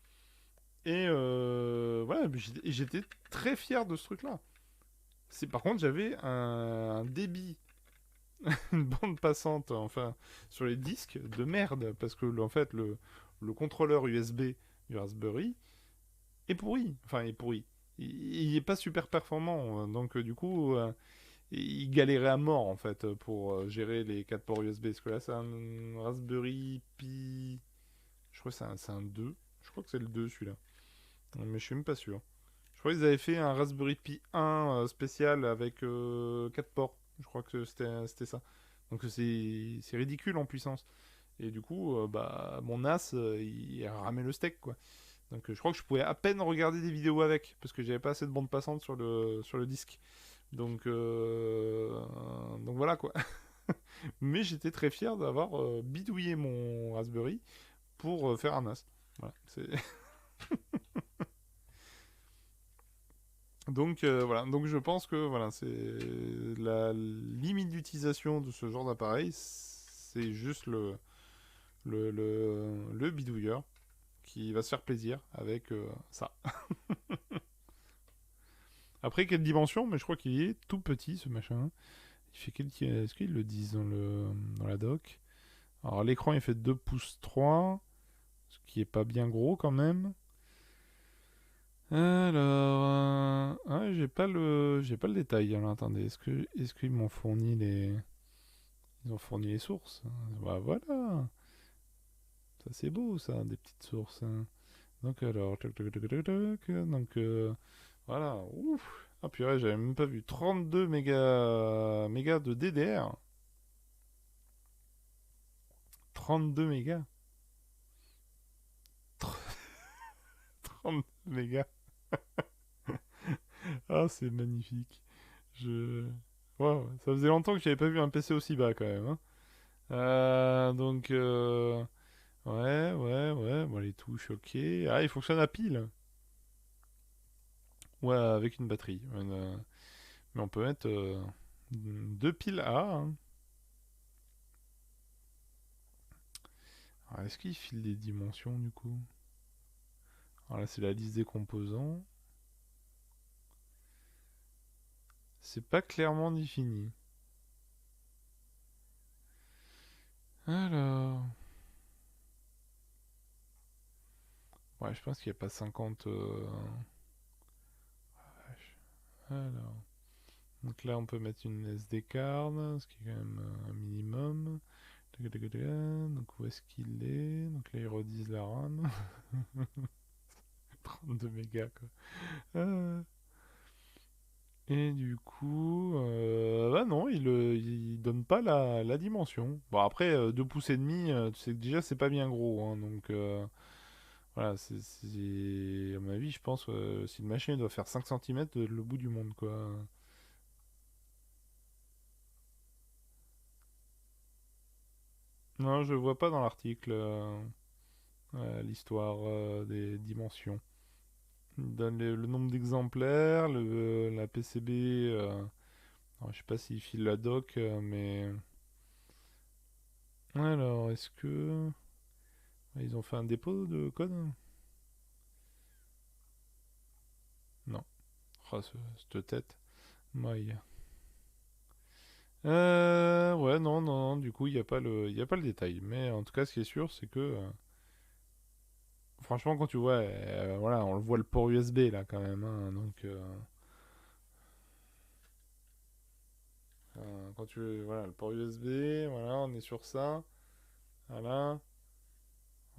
Et voilà, j'étais très fier de ce truc-là. Par contre, j'avais un débit une bande passante, enfin, sur les disques de merde, parce que en fait, le contrôleur USB du Raspberry est pourri. Enfin, il est pourri. Il est pas super performant, donc du coup, il galérait à mort en fait pour gérer les 4 ports USB. Parce que là, c'est un Raspberry Pi. Je crois que c'est un 2. Je crois que c'est le 2 celui-là. Mais je suis même pas sûr. Je crois qu'ils avaient fait un Raspberry Pi 1 spécial avec 4 ports. Je crois que c'était ça. Donc c'est ridicule en puissance. Et du coup, bah, mon NAS, il ramait le steak, quoi. Donc je crois que je pouvais à peine regarder des vidéos avec, parce que j'avais pas assez de bande passante sur le disque. Donc voilà, quoi. Mais j'étais très fier d'avoir bidouillé mon Raspberry pour faire un NAS. Voilà, c'est... Donc voilà, donc je pense que voilà, c'est la limite d'utilisation de ce genre d'appareil, c'est juste le bidouilleur qui va se faire plaisir avec ça. Après, quelle dimension? Mais je crois qu'il est tout petit ce machin. Il fait Est-ce qu'ils le disent dans la doc? Alors l'écran il fait 2 pouces 3, ce qui est pas bien gros quand même. Alors, j'ai pas le détail. Alors attendez, est-ce qu'ils m'ont fourni ils ont fourni les sources? Bah voilà, ça c'est beau ça, des petites sources, hein. Donc alors, donc voilà, ouf. Ah purée, j'avais même pas vu 32 mégas de DDR. 32 mégas. 32 mégas. Ah, c'est magnifique. Je... Wow, ça faisait longtemps que j'avais pas vu un PC aussi bas quand même, hein. Donc, ouais. Bon, les touches, ok. Ah, il fonctionne à pile. Ouais, avec une batterie. Mais on peut mettre deux piles A, hein. Alors, est-ce qu'il file des dimensions du coup? Alors là, c'est la liste des composants. C'est pas clairement défini. Alors. Ouais, je pense qu'il n'y a pas 50. Vache. Alors. Donc là, on peut mettre une SD card, ce qui est quand même un minimum. Donc où est-ce qu'il est? Donc là, ils redisent la RAM. 32 mégas, quoi. Euh, Et du coup, bah non, il donne pas la dimension. Bon, après, 2 pouces et demi, tu sais que déjà, c'est pas bien gros, hein, donc voilà, à mon avis, je pense, si une machine doit faire 5 centimètres, le bout du monde, quoi. Non, je vois pas dans l'article l'histoire des dimensions. Il donne le nombre d'exemplaires, la PCB. Alors, je sais pas s'il file la doc, mais. Alors, est-ce que. Ils ont fait un dépôt de code? Non. Oh, cette tête. Maï. Ouais, non, du coup, il y a pas le détail. Mais en tout cas, ce qui est sûr, c'est que. Franchement, quand tu vois. Voilà, on le voit le port USB là, quand même, hein, donc. Quand tu. Voilà, le port USB, voilà, on est sur ça. Voilà.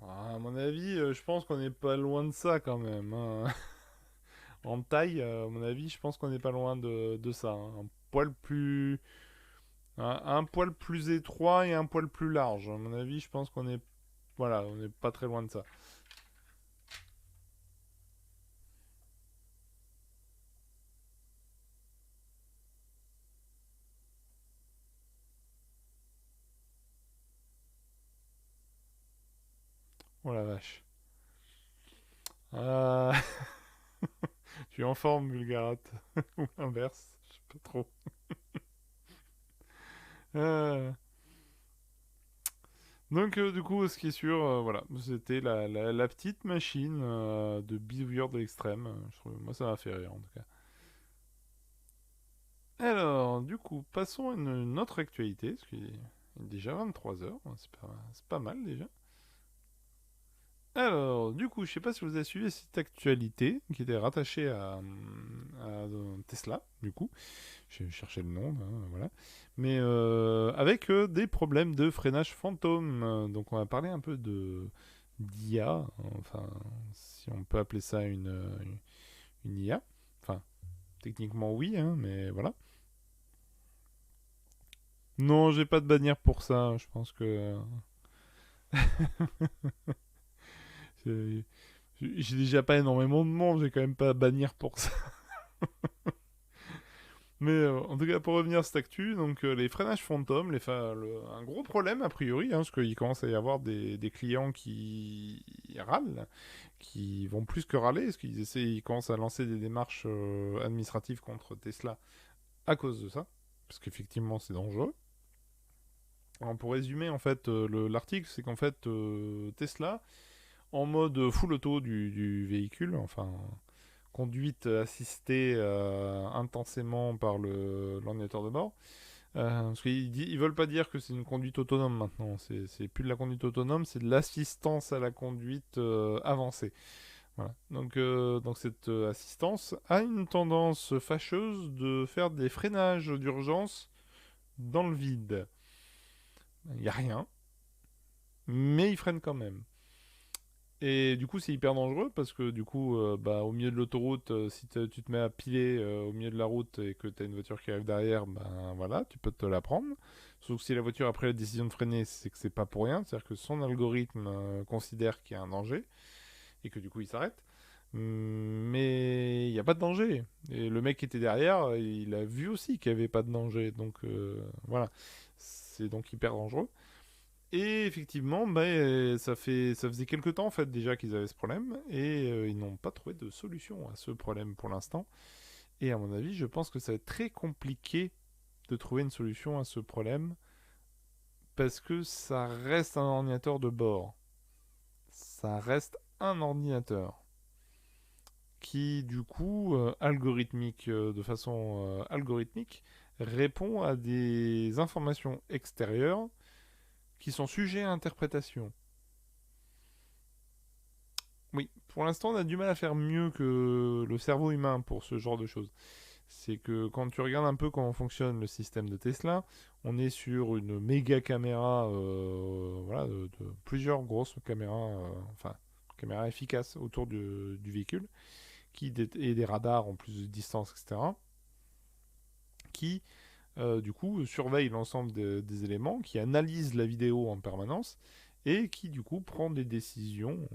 Ah, à mon avis, je pense qu'on n'est pas loin de ça quand même, hein. En taille, à mon avis, je pense qu'on n'est pas loin de ça, hein. Un poil plus. Un poil plus étroit et un poil plus large. À mon avis, je pense qu'on est. Voilà, on n'est pas très loin de ça. Oh la vache. Euh, tu es en forme, Bulgarate. Ou l'inverse, je sais pas trop. Euh, Donc, du coup, ce qui est sûr, voilà, c'était la petite machine de bidouilleur de l'extrême. Moi, ça m'a fait rire en tout cas. Alors, du coup, passons à une autre actualité, parce qu'il est déjà 23 heures, c'est pas mal déjà. Alors, du coup, je sais pas si vous avez suivi cette actualité qui était rattachée à Tesla, du coup. J'ai cherché le nom, hein, voilà. Mais avec des problèmes de freinage fantôme. Donc, on va parler un peu de d'IA, enfin, si on peut appeler ça une IA. Enfin, techniquement, oui, hein, mais voilà. Non, j'ai pas de bannière pour ça. Je pense que j'ai j'ai déjà pas énormément de monde. J'ai quand même pas de bannière pour ça. Mais en tout cas, pour revenir à cette actu, donc les freinages fantômes, un gros problème a priori, hein, parce qu'il commence à y avoir des clients qui râlent, qui vont plus que râler, parce ils commencent à lancer des démarches administratives contre Tesla à cause de ça, parce qu'effectivement c'est dangereux. Alors, pour résumer en fait l'article, c'est qu'en fait Tesla, en mode full auto du véhicule, enfin conduite assistée intensément par l'ordinateur de bord. Parce qu'ils veulent pas dire que c'est une conduite autonome maintenant. C'est plus de la conduite autonome, c'est de l'assistance à la conduite avancée. Voilà. Donc cette assistance a une tendance fâcheuse de faire des freinages d'urgence dans le vide. Il n'y a rien, mais il freine quand même. Et du coup, c'est hyper dangereux parce que du coup, bah, au milieu de l'autoroute, si tu te mets à piler au milieu de la route et que tu as une voiture qui arrive derrière, ben voilà, tu peux te la prendre. Sauf que si la voiture a pris la décision de freiner, c'est que c'est pas pour rien. C'est-à-dire que son algorithme considère qu'il y a un danger et que du coup, il s'arrête. Mais il n'y a pas de danger. Et le mec qui était derrière, il a vu aussi qu'il n'y avait pas de danger. Donc voilà, c'est donc hyper dangereux. Et effectivement, bah, ça faisait quelques temps en fait déjà qu'ils avaient ce problème et ils n'ont pas trouvé de solution à ce problème pour l'instant. Et à mon avis, je pense que ça va être très compliqué de trouver une solution à ce problème parce que ça reste un ordinateur de bord. Ça reste un ordinateur qui, du coup, de façon algorithmique, répond à des informations extérieures qui sont sujets à interprétation. Oui, pour l'instant, on a du mal à faire mieux que le cerveau humain pour ce genre de choses. C'est que quand tu regardes un peu comment fonctionne le système de Tesla, on est sur une méga caméra, voilà, de plusieurs grosses caméras, enfin, caméras efficaces autour du véhicule, et des radars en plus de distance, etc., qui, du coup, surveillent l'ensemble des éléments, qui analysent la vidéo en permanence, et qui du coup prend des décisions,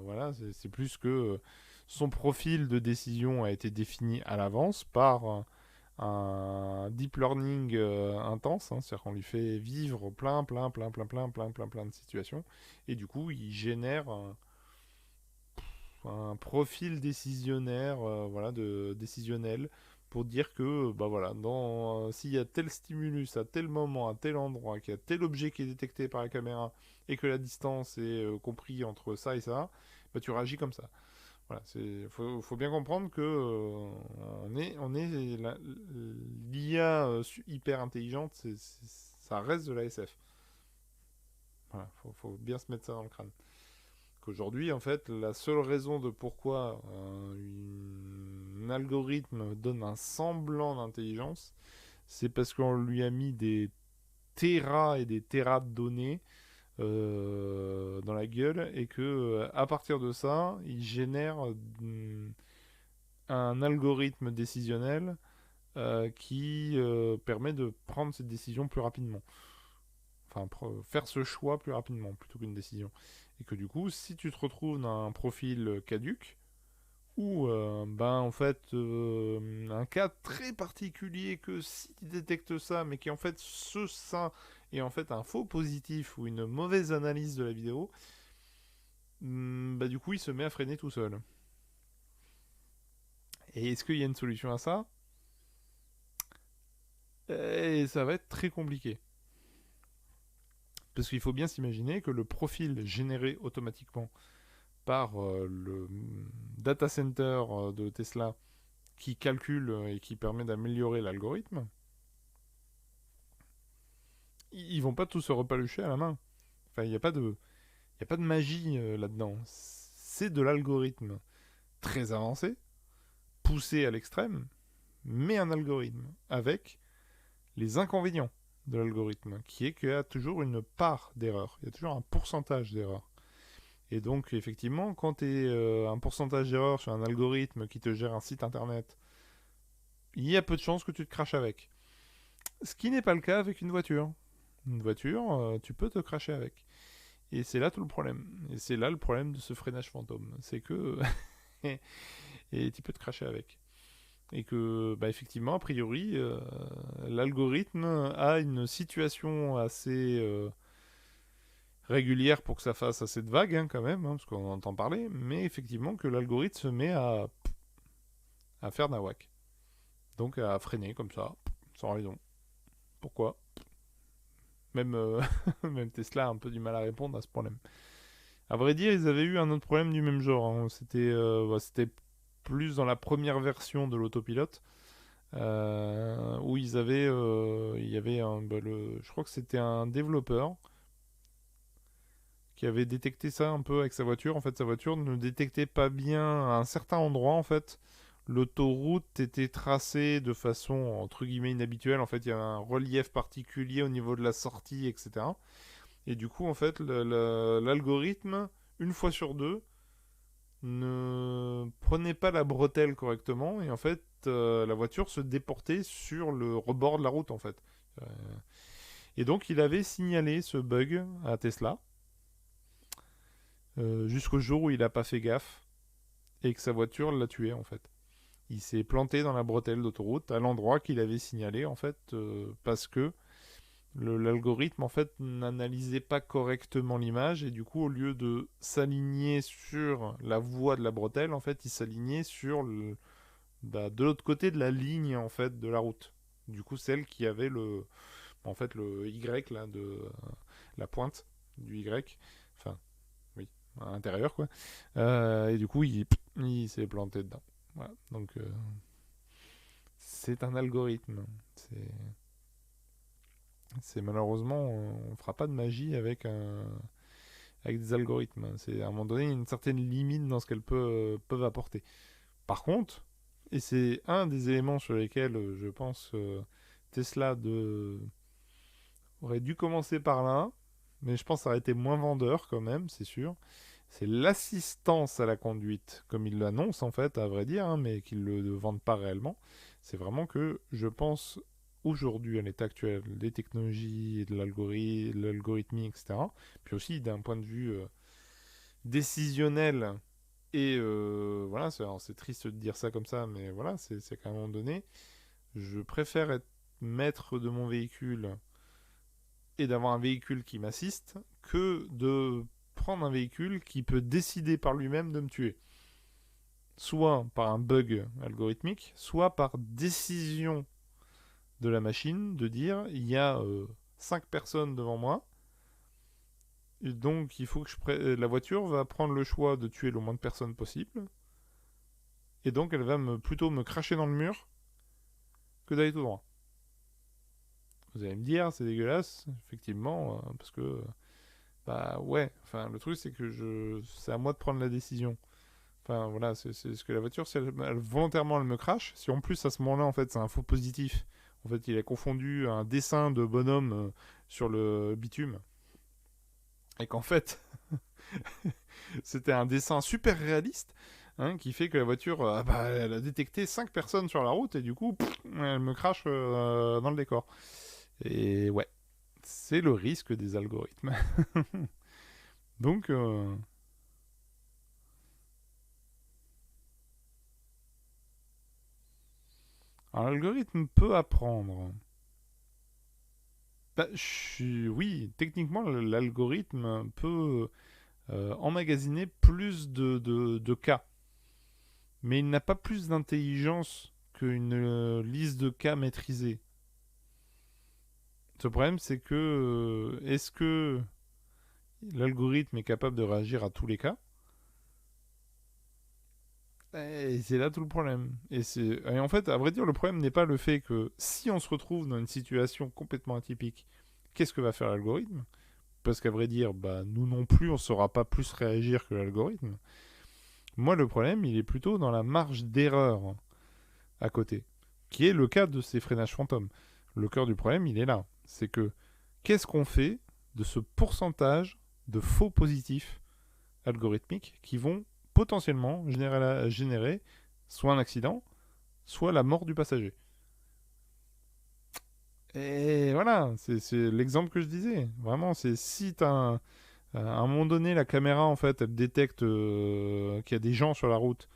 voilà, c'est plus que son profil de décision a été défini à l'avance par un deep learning intense, hein, c'est-à-dire qu'on lui fait vivre plein de situations, et du coup il génère un profil décisionnaire, voilà, décisionnel pour dire que bah voilà, s'il y a tel stimulus à tel moment, à tel endroit, qu'il y a tel objet qui est détecté par la caméra et que la distance est comprise entre ça et ça, bah tu réagis comme ça. Voilà, faut bien comprendre que l'IA hyper intelligente, ça reste de la SF. Voilà, faut bien se mettre ça dans le crâne. Qu'aujourd'hui, en fait, la seule raison de pourquoi un algorithme donne un semblant d'intelligence, c'est parce qu'on lui a mis des terras et des terras de données dans la gueule et que à partir de ça, il génère un algorithme décisionnel qui permet de prendre cette décision plus rapidement. Enfin, faire ce choix plus rapidement plutôt qu'une décision. Et que du coup, si tu te retrouves dans un profil caduque, ou ben en fait un cas très particulier que si tu détectes ça, mais qui en fait ça est en fait un faux positif ou une mauvaise analyse de la vidéo, bah du coup il se met à freiner tout seul. Et est-ce qu'il y a une solution à ça? Et ça va être très compliqué. Parce qu'il faut bien s'imaginer que le profil généré automatiquement par le data center de Tesla qui calcule et qui permet d'améliorer l'algorithme, ils vont pas tous se repalucher à la main. Enfin, il n'y a pas de magie là-dedans. C'est de l'algorithme très avancé, poussé à l'extrême, mais un algorithme avec les inconvénients de l'algorithme, qui est qu'il y a toujours une part d'erreur, il y a toujours un pourcentage d'erreur. Et donc, effectivement, quand tu es un pourcentage d'erreur sur un algorithme qui te gère un site internet, il y a peu de chances que tu te craches avec. Ce qui n'est pas le cas avec une voiture. Une voiture, tu peux te cracher avec. Et c'est là tout le problème. Et c'est là le problème de ce freinage fantôme. C'est que et tu peux te cracher avec. Et que, bah, effectivement, a priori, l'algorithme a une situation assez régulière pour que ça fasse assez de vagues, hein, quand même, hein, parce qu'on entend parler, mais effectivement que l'algorithme se met à faire nawak. Donc à freiner comme ça, sans raison. Pourquoi? Même, même Tesla a un peu du mal à répondre à ce problème. À vrai dire, ils avaient eu un autre problème du même genre, hein. C'était plus dans la première version de l'autopilote, où il y avait je crois que c'était un développeur qui avait détecté ça un peu avec sa voiture. En fait, sa voiture ne détectait pas bien à un certain endroit, en fait. L'autoroute était tracée de façon, entre guillemets, inhabituelle. En fait, il y avait un relief particulier au niveau de la sortie, etc. Et du coup, en fait, l'algorithme, une fois sur deux, ne prenait pas la bretelle correctement. Et en fait, la voiture se déportait sur le rebord de la route, en fait. Euh, et donc, il avait signalé ce bug à Tesla. Jusqu'au jour où il n'a pas fait gaffe et que sa voiture l'a tué en fait. Il s'est planté dans la bretelle d'autoroute à l'endroit qu'il avait signalé en fait parce que l'algorithme en fait n'analysait pas correctement l'image et du coup au lieu de s'aligner sur la voie de la bretelle en fait il s'alignait sur de l'autre côté de la ligne en fait de la route. Du coup celle qui avait le Y là de la pointe du Y. Enfin oui, à l'intérieur quoi. Et du coup, il s'est planté dedans. Voilà. Donc, c'est un algorithme. C'est malheureusement, on fera pas de magie avec des algorithmes. C'est à un moment donné une certaine limite dans ce qu'elles peuvent apporter. Par contre, et c'est un des éléments sur lesquels je pense Tesla aurait dû commencer par là, mais je pense que ça aurait été moins vendeur quand même, c'est sûr. C'est l'assistance à la conduite, comme ils l'annoncent en fait, à vrai dire, hein, mais qu'ils ne le vendent pas réellement. C'est vraiment que je pense aujourd'hui, à l'état actuel, des technologies et de l'algorithmie, etc., puis aussi d'un point de vue décisionnel, et voilà, c'est triste de dire ça comme ça, mais voilà, c'est qu'à un moment donné, je préfère être maître de mon véhicule et d'avoir un véhicule qui m'assiste que de prendre un véhicule qui peut décider par lui-même de me tuer. Soit par un bug algorithmique, soit par décision de la machine de dire il y a 5 personnes devant moi, et donc il faut que la voiture va prendre le choix de tuer le moins de personnes possible, et donc elle va plutôt me cracher dans le mur que d'aller tout droit. Vous allez me dire, c'est dégueulasse, effectivement, parce que bah ouais, enfin le truc c'est que c'est à moi de prendre la décision. Enfin voilà, c'est ce que la voiture, si volontairement elle me crache, si en plus à ce moment-là en fait c'est un faux positif, en fait il a confondu un dessin de bonhomme sur le bitume, et qu'en fait c'était un dessin super réaliste, hein, qui fait que la voiture, elle a détecté 5 personnes sur la route, et du coup, elle me crache dans le décor. Et ouais, c'est le risque des algorithmes. Donc, un algorithme peut apprendre. Bah, oui, techniquement, l'algorithme peut emmagasiner plus de cas. Mais il n'a pas plus d'intelligence qu'une liste de cas maîtrisée. Ce problème, c'est que est-ce que l'algorithme est capable de réagir à tous les cas? Et c'est là tout le problème. Et en fait, à vrai dire, le problème n'est pas le fait que si on se retrouve dans une situation complètement atypique, qu'est-ce que va faire l'algorithme? Parce qu'à vrai dire, bah, nous non plus, on ne saura pas plus réagir que l'algorithme. Moi, le problème, il est plutôt dans la marge d'erreur à côté, qui est le cas de ces freinages fantômes. Le cœur du problème, il est là. C'est que qu'est-ce qu'on fait de ce pourcentage de faux positifs algorithmiques qui vont potentiellement générer soit un accident, soit la mort du passager. Et voilà, c'est l'exemple que je disais. Vraiment, c'est si à un moment donné, la caméra, en fait, elle détecte qu'il y a des gens sur la route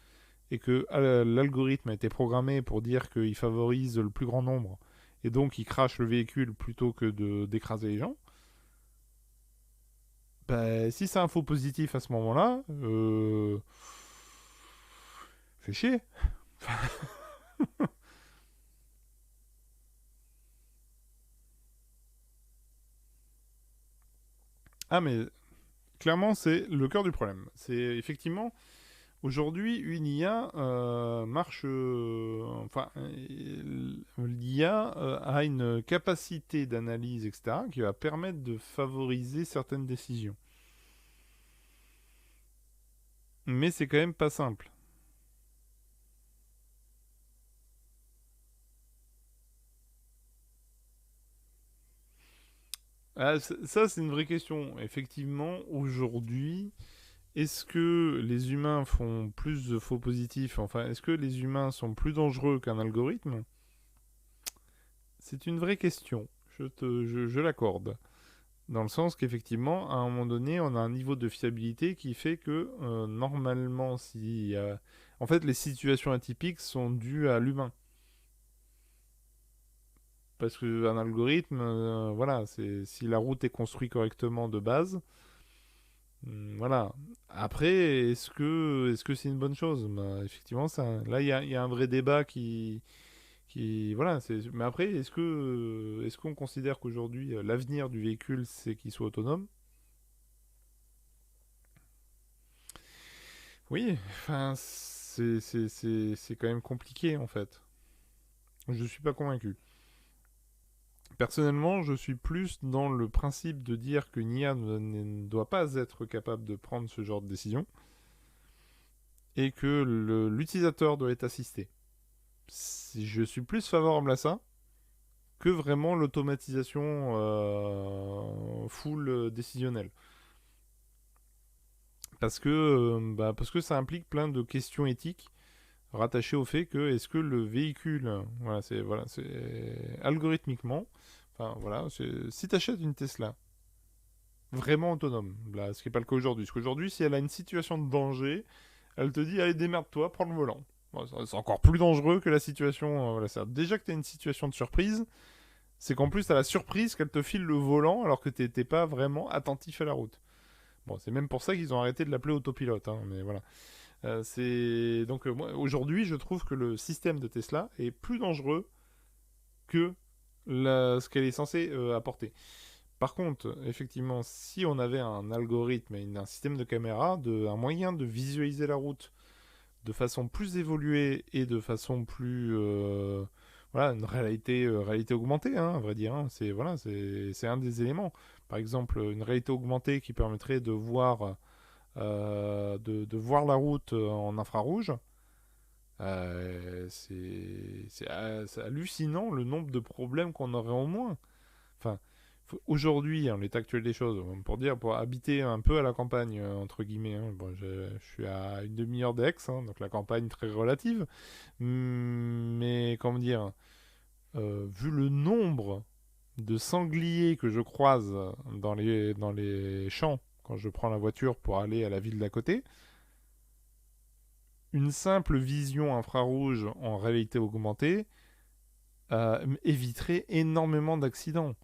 et que l'algorithme a été programmé pour dire qu'il favorise le plus grand nombre et donc il crache le véhicule plutôt que d'écraser les gens, bah, si c'est un faux positif à ce moment-là, fait chier. Ah, mais clairement, c'est le cœur du problème. C'est effectivement, aujourd'hui, une IA marche. Enfin, l'IA a une capacité d'analyse, etc., qui va permettre de favoriser certaines décisions. Mais c'est quand même pas simple. Ah, ça, c'est une vraie question. Effectivement, aujourd'hui, est-ce que les humains font plus de faux positifs? Enfin, est-ce que les humains sont plus dangereux qu'un algorithme? C'est une vraie question. Je l'accorde. Dans le sens qu'effectivement, à un moment donné, on a un niveau de fiabilité qui fait que, normalement, si... en fait, les situations atypiques sont dues à l'humain. Parce qu'un algorithme, voilà, si la route est construite correctement de base, voilà. Après, est-ce que c'est une bonne chose? Bah, effectivement, là, il y a un vrai débat voilà. Mais après, est-ce qu'on considère qu'aujourd'hui, l'avenir du véhicule, c'est qu'il soit autonome? Oui, enfin, c'est quand même compliqué, en fait. Je suis pas convaincu. Personnellement, je suis plus dans le principe de dire qu'une IA ne doit pas être capable de prendre ce genre de décision et que l'utilisateur doit être assisté. Je suis plus favorable à ça que vraiment l'automatisation full décisionnelle. Parce que ça implique plein de questions éthiques rattachées au fait que est-ce que le véhicule, c'est algorithmiquement, enfin voilà, si tu achètes une Tesla vraiment autonome, là, ce qui n'est pas le cas aujourd'hui, parce qu'aujourd'hui, si elle a une situation de danger, elle te dit allez démerde-toi, prends le volant. Bon, c'est encore plus dangereux que la situation. Voilà, déjà que tu as une situation de surprise, c'est qu'en plus, tu as la surprise qu'elle te file le volant alors que tu n'étais pas vraiment attentif à la route. Bon, c'est même pour ça qu'ils ont arrêté de l'appeler autopilote, hein, mais voilà. Moi, aujourd'hui, je trouve que le système de Tesla est plus dangereux que ce qu'elle est censée apporter. Par contre, effectivement, si on avait un algorithme et un système de caméra, un moyen de visualiser la route de façon plus évoluée et de façon plus voilà, une réalité augmentée, hein, à vrai dire, hein. C'est un des éléments. Par exemple, une réalité augmentée qui permettrait de voir la route en infrarouge. C'est hallucinant le nombre de problèmes qu'on aurait en moins. Enfin, aujourd'hui, en l'état actuel des choses, pour habiter un peu à la campagne, entre guillemets, hein, bon, je suis à une demi-heure d'Aix, hein, donc la campagne très relative, mais comment dire, vu le nombre de sangliers que je croise dans les champs quand je prends la voiture pour aller à la ville d'à côté, une simple vision infrarouge en réalité augmentée éviterait énormément d'accidents.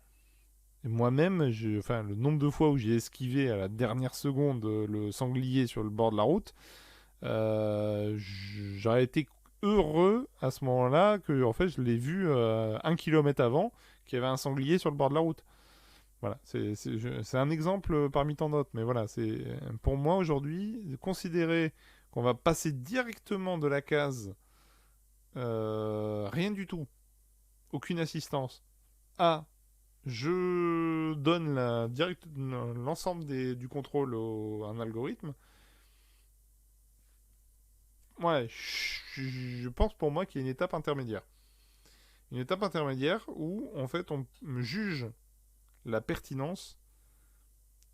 Et moi-même, enfin, le nombre de fois où j'ai esquivé à la dernière seconde le sanglier sur le bord de la route, j'aurais été heureux à ce moment-là que en fait, je l'ai vu 1 kilomètre avant qu'il y avait un sanglier sur le bord de la route. Voilà, c'est un exemple parmi tant d'autres, mais voilà, pour moi aujourd'hui, considérer qu'on va passer directement de la case rien du tout, aucune assistance, à je donne l'ensemble du contrôle à un algorithme. Ouais, je pense pour moi qu'il y a une étape intermédiaire. Une étape intermédiaire où, en fait, on juge la pertinence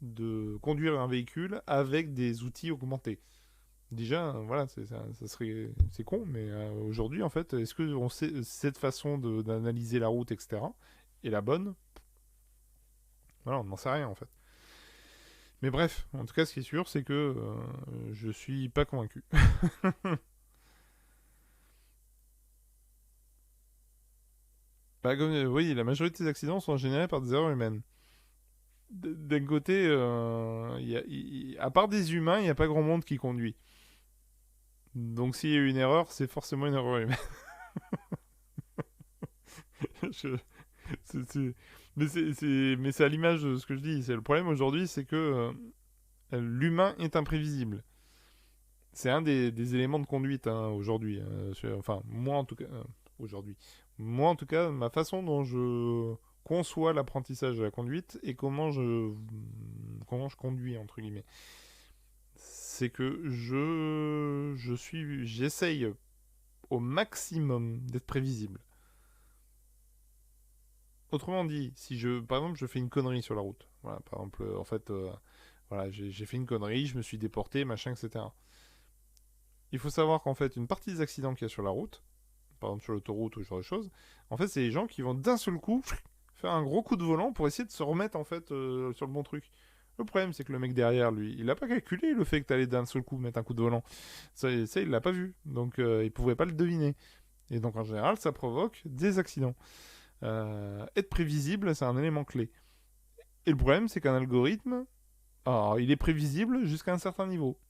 de conduire un véhicule avec des outils augmentés. Déjà, voilà, c'est con, mais aujourd'hui, en fait, est-ce que on sait, cette façon d'analyser la route, etc., est la bonne? Voilà, on n'en sait rien, en fait. Mais bref, en tout cas, ce qui est sûr, c'est que je suis pas convaincu. Bah, comme, oui, la majorité des accidents sont générés par des erreurs humaines. D'un côté, à part des humains, il n'y a pas grand monde qui conduit. Donc s'il y a une erreur, c'est forcément une erreur humaine. Je- Mais c'est à l'image de ce que je dis. C'est le problème aujourd'hui, c'est que l'humain est imprévisible. C'est un des éléments de conduite hein, aujourd'hui. Enfin, moi en tout cas, aujourd'hui. Moi en tout cas, ma façon dont je conçois l'apprentissage de la conduite et comment je conduis entre guillemets, c'est que j'essaye au maximum d'être prévisible. Autrement dit, si par exemple, je fais une connerie sur la route, voilà, par exemple, en fait, voilà, j'ai fait une connerie, je me suis déporté, machin, etc. Il faut savoir qu'en fait, une partie des accidents qu'il y a sur la route, par exemple sur l'autoroute ou ce genre de choses, en fait, c'est les gens qui vont d'un seul coup faire un gros coup de volant pour essayer de se remettre en fait sur le bon truc. Le problème, c'est que le mec derrière, lui, il n'a pas calculé le fait que tu allais d'un seul coup mettre un coup de volant. Ça il l'a pas vu. Donc, il pouvait pas le deviner. Et donc, en général, ça provoque des accidents. Être prévisible, c'est un élément clé. Et le problème, c'est qu'un algorithme, alors, il est prévisible jusqu'à un certain niveau.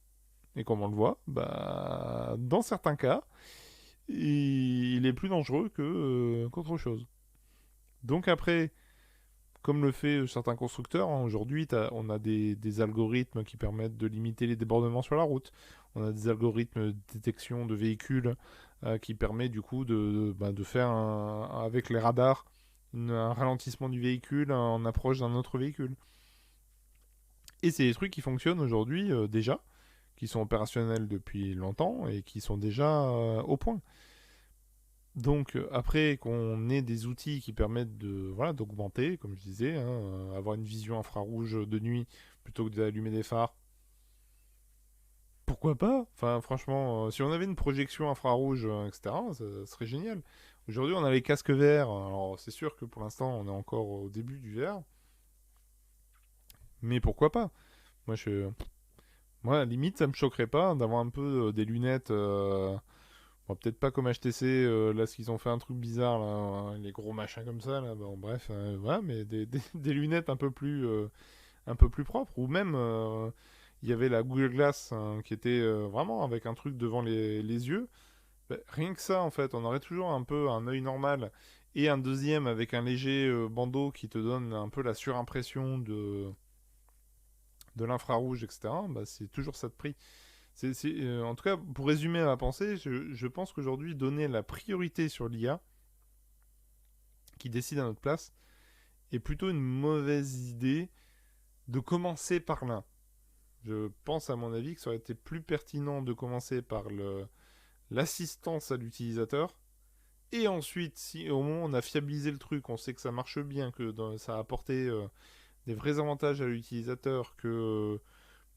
Et comme on le voit, bah, dans certains cas, il est plus dangereux qu'autre chose. Donc après, comme le fait certains constructeurs, hein, aujourd'hui, on a des algorithmes qui permettent de limiter les débordements sur la route. On a des algorithmes de détection de véhicules qui permet du coup de faire avec les radars un ralentissement du véhicule en approche d'un autre véhicule. Et c'est des trucs qui fonctionnent aujourd'hui déjà, qui sont opérationnels depuis longtemps et qui sont déjà au point. Donc après qu'on ait des outils qui permettent voilà, d'augmenter, comme je disais, hein, avoir une vision infrarouge de nuit plutôt que d'allumer des phares, pourquoi pas? Enfin franchement, si on avait une projection infrarouge, etc., ça serait génial. Aujourd'hui on a les casques verts, alors c'est sûr que pour l'instant on est encore au début du vert, mais pourquoi pas? Moi moi limite ça me choquerait pas d'avoir un peu des lunettes... Bon, peut-être pas comme HTC, là, ce qu'ils ont fait un truc bizarre, là, hein, les gros machins comme ça, là, bon, bref, voilà, mais des lunettes un peu plus propres, ou même, il y avait la Google Glass, hein, qui était vraiment avec un truc devant les yeux. Bah, rien que ça, en fait, on aurait toujours un peu un œil normal, et un deuxième avec un léger bandeau qui te donne un peu la surimpression de l'infrarouge, etc., bah, c'est toujours ça de prix. En tout cas, pour résumer ma pensée, je pense qu'aujourd'hui, donner la priorité sur l'IA, qui décide à notre place, est plutôt une mauvaise idée de commencer par là. Je pense, à mon avis, que ça aurait été plus pertinent de commencer par l'assistance à l'utilisateur. Et ensuite, si au moment où on a fiabilisé le truc, on sait que ça marche bien, que ça a apporté des vrais avantages à l'utilisateur, que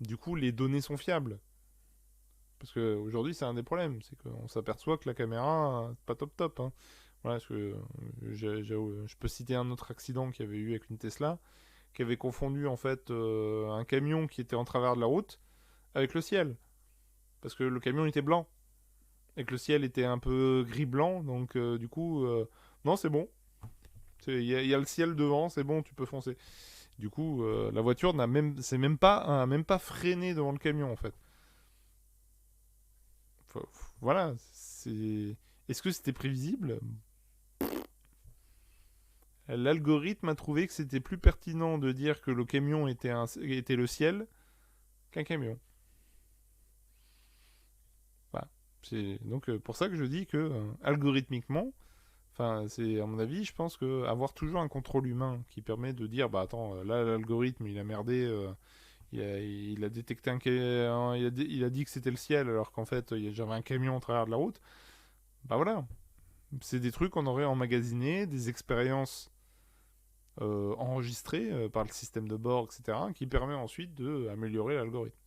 du coup les données sont fiables. Parce qu'aujourd'hui, c'est un des problèmes, c'est qu'on s'aperçoit que la caméra, c'est pas top top. Hein. Voilà, parce que je peux citer un autre accident qu'il y avait eu avec une Tesla, qui avait confondu en fait un camion qui était en travers de la route avec le ciel. Parce que le camion était blanc, et que le ciel était un peu gris-blanc, donc du coup, non, c'est bon. Il y a le ciel devant, c'est bon, tu peux foncer. Du coup, la voiture a même pas freiné devant le camion en fait. Voilà, c'est. Est-ce que c'était prévisible? L'algorithme a trouvé que c'était plus pertinent de dire que le camion était le ciel qu'un camion. C'est donc pour ça que je dis que algorithmiquement, enfin, c'est à mon avis, je pense que avoir toujours un contrôle humain qui permet de dire, bah attends, là l'algorithme il a merdé, il a détecté il a dit que c'était le ciel alors qu'en fait j'avais un camion au travers de la route. Bah voilà, c'est des trucs qu'on aurait emmagasinés, des expériences enregistrées par le système de bord, etc., qui permet ensuite de améliorer l'algorithme.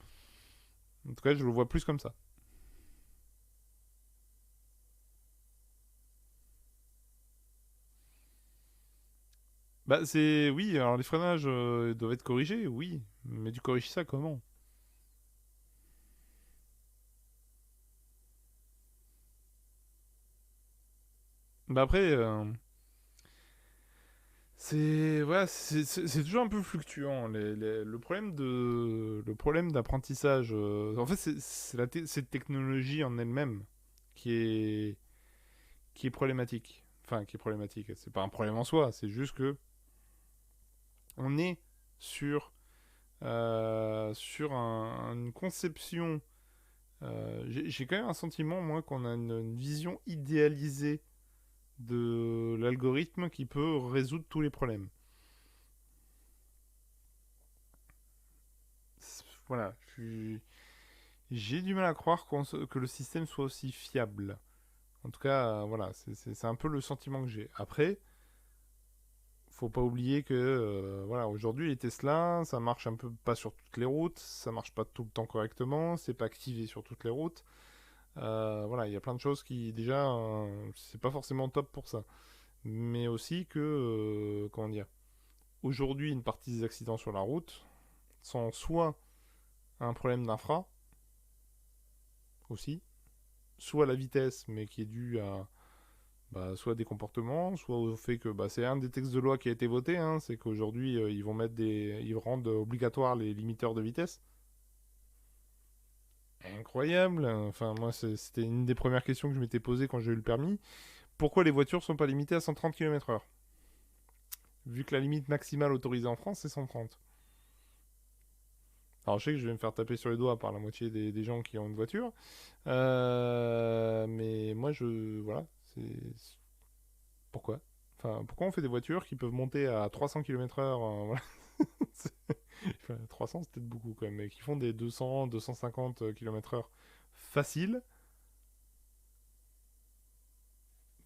En tout cas, je le vois plus comme ça. Bah c'est oui, alors les freinages doivent être corrigés, oui, mais tu corriges ça comment? Bah après, c'est voilà, c'est toujours un peu fluctuant. Le problème d'apprentissage, en fait, cette technologie en elle-même qui est qui est problématique. Enfin, qui est problématique. C'est pas un problème en soi. C'est juste que on est sur sur une conception. J'ai quand même un sentiment, moi, qu'on a une vision idéalisée de l'algorithme qui peut résoudre tous les problèmes. Voilà, j'ai du mal à croire que le système soit aussi fiable. En tout cas, voilà, c'est un peu le sentiment que j'ai. Après, faut pas oublier que voilà, aujourd'hui les Tesla, ça marche un peu pas sur toutes les routes, ça marche pas tout le temps correctement, c'est pas activé sur toutes les routes. Voilà, il y a plein de choses qui déjà, c'est pas forcément top pour ça. Mais aussi que, comment dire, aujourd'hui une partie des accidents sur la route sont soit un problème d'infra aussi, soit la vitesse, mais qui est due à bah, soit des comportements, soit au fait que bah, c'est un des textes de loi qui a été voté, hein, c'est qu'aujourd'hui ils rendent obligatoires les limiteurs de vitesse. Incroyable. Enfin moi c'était une des premières questions que je m'étais posée quand j'ai eu le permis. Pourquoi les voitures sont pas limitées à 130 km/h? Vu que la limite maximale autorisée en France c'est 130. Alors je sais que je vais me faire taper sur les doigts par la moitié des gens qui ont une voiture, mais moi je voilà, pourquoi? Enfin, pourquoi on fait des voitures qui peuvent monter à 300 km/h voilà. Enfin, 300 c'est peut-être beaucoup quand même, mais qui font des 200, 250 km/h facile.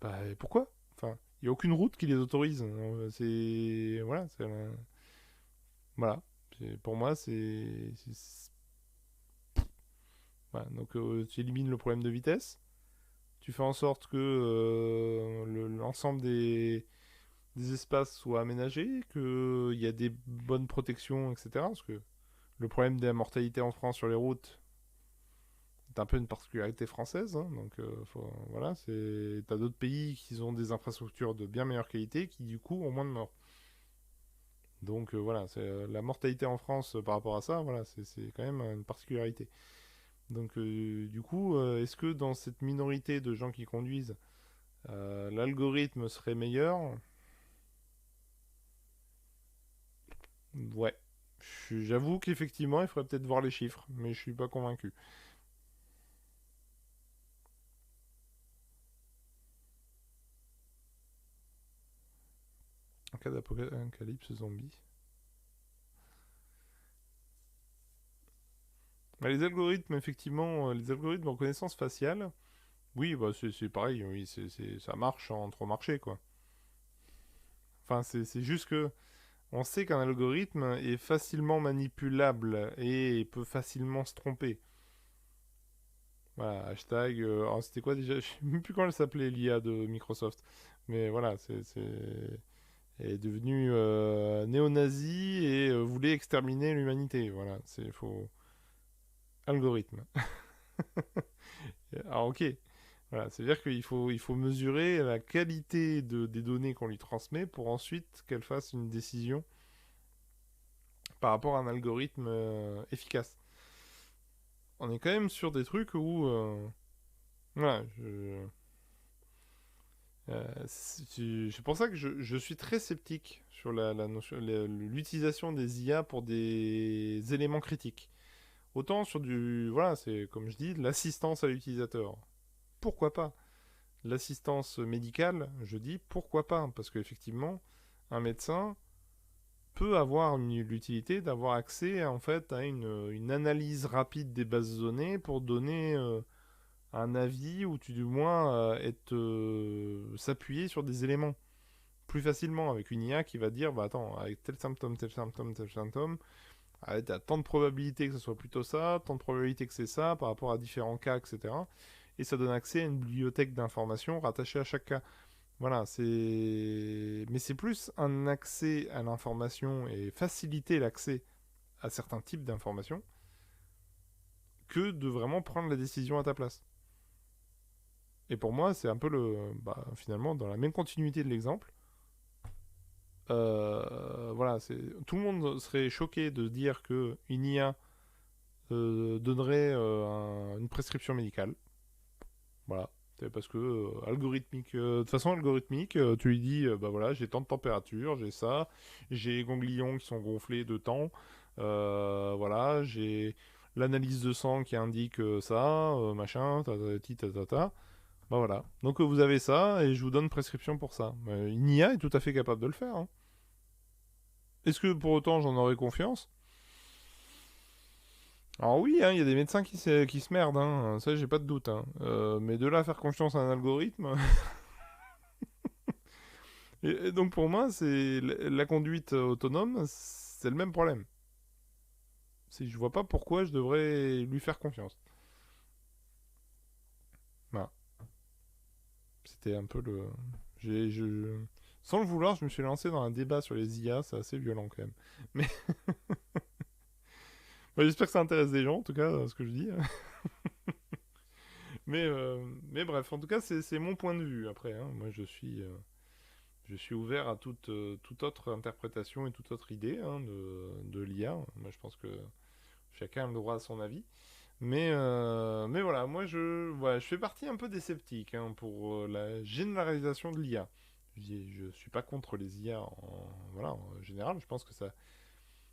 Bah pourquoi? Enfin, il n'y a aucune route qui les autorise. C'est voilà, voilà. Pour moi voilà. Donc tu élimines le problème de vitesse. Tu fais en sorte que l'ensemble des espaces soient aménagés, qu'il y a des bonnes protections, etc. Parce que le problème de la mortalité en France sur les routes est un peu une particularité française. Hein, donc voilà, t'as d'autres pays qui ont des infrastructures de bien meilleure qualité qui du coup ont moins de morts. Donc voilà, la mortalité en France par rapport à ça, voilà, c'est quand même une particularité. Donc du coup, est-ce que dans cette minorité de gens qui conduisent, l'algorithme serait meilleur? Ouais. J'avoue qu'effectivement, il faudrait peut-être voir les chiffres, mais je suis pas convaincu. En cas d'apocalypse zombie. Bah, les algorithmes, effectivement, les algorithmes de reconnaissance faciale, oui, bah, c'est pareil, oui, ça marche entre marchés, quoi. Enfin, c'est juste que on sait qu'un algorithme est facilement manipulable et peut facilement se tromper. Voilà, hashtag. Alors, c'était quoi déjà? Je sais même plus quand elle s'appelait l'IA de Microsoft. Mais voilà, elle est devenue néo-nazie et voulait exterminer l'humanité. Voilà, c'est faux. Algorithme. Alors, ok. Voilà, c'est-à-dire il faut mesurer la qualité des données qu'on lui transmet pour ensuite qu'elle fasse une décision par rapport à un algorithme efficace. On est quand même sur des trucs où voilà, c'est pour ça que je suis très sceptique sur l'utilisation des IA pour des éléments critiques. Autant sur du, voilà, c'est comme je dis, de l'assistance à l'utilisateur. pourquoi pas. L'assistance médicale, je dis pourquoi pas, parce qu'effectivement, un médecin peut avoir l'utilité d'avoir accès en fait à une analyse rapide des bases de données pour donner un avis ou du moins s'appuyer sur des éléments plus facilement avec une IA qui va dire bah attends avec tel symptôme tel symptôme tel symptôme t'as tant de probabilité que ce soit plutôt ça, tant de probabilité que c'est ça par rapport à différents cas, etc. Et ça donne accès à une bibliothèque d'informations rattachée à chaque cas. Voilà, mais c'est plus un accès à l'information et faciliter l'accès à certains types d'informations que de vraiment prendre la décision à ta place. Et pour moi, c'est un peu finalement, dans la même continuité de l'exemple. Voilà, tout le monde serait choqué de dire que une IA donnerait une prescription médicale. Voilà. C'est parce que algorithmique, de toute façon algorithmique, tu lui dis, bah voilà, j'ai tant de température, j'ai ça, j'ai les ganglions qui sont gonflés de temps, voilà, j'ai l'analyse de sang qui indique ça, machin, ta. Bah voilà. Donc vous avez ça et je vous donne prescription pour ça. Une IA est tout à fait capable de le faire, hein. Est-ce que pour autant j'en aurais confiance? Alors oui, hein, il y a des médecins qui se merdent, hein, ça j'ai pas de doute, hein. Mais de là à faire confiance à un algorithme. Et donc pour moi, c'est la conduite autonome, c'est le même problème. Je vois pas pourquoi je devrais lui faire confiance. Voilà. C'était un peu le. Sans le vouloir, je me suis lancé dans un débat sur les IA, c'est assez violent quand même. Mais bah, j'espère que ça intéresse des gens, en tout cas, ce que je dis. Mais bref, en tout cas, c'est mon point de vue. Après, hein. Moi, je suis ouvert à toute autre interprétation et toute autre idée hein, de l'IA. Moi, je pense que chacun a le droit à son avis. Mais voilà, moi, je fais partie un peu des sceptiques hein, pour la généralisation de l'IA. Je suis pas contre les IA voilà, en général. Je pense que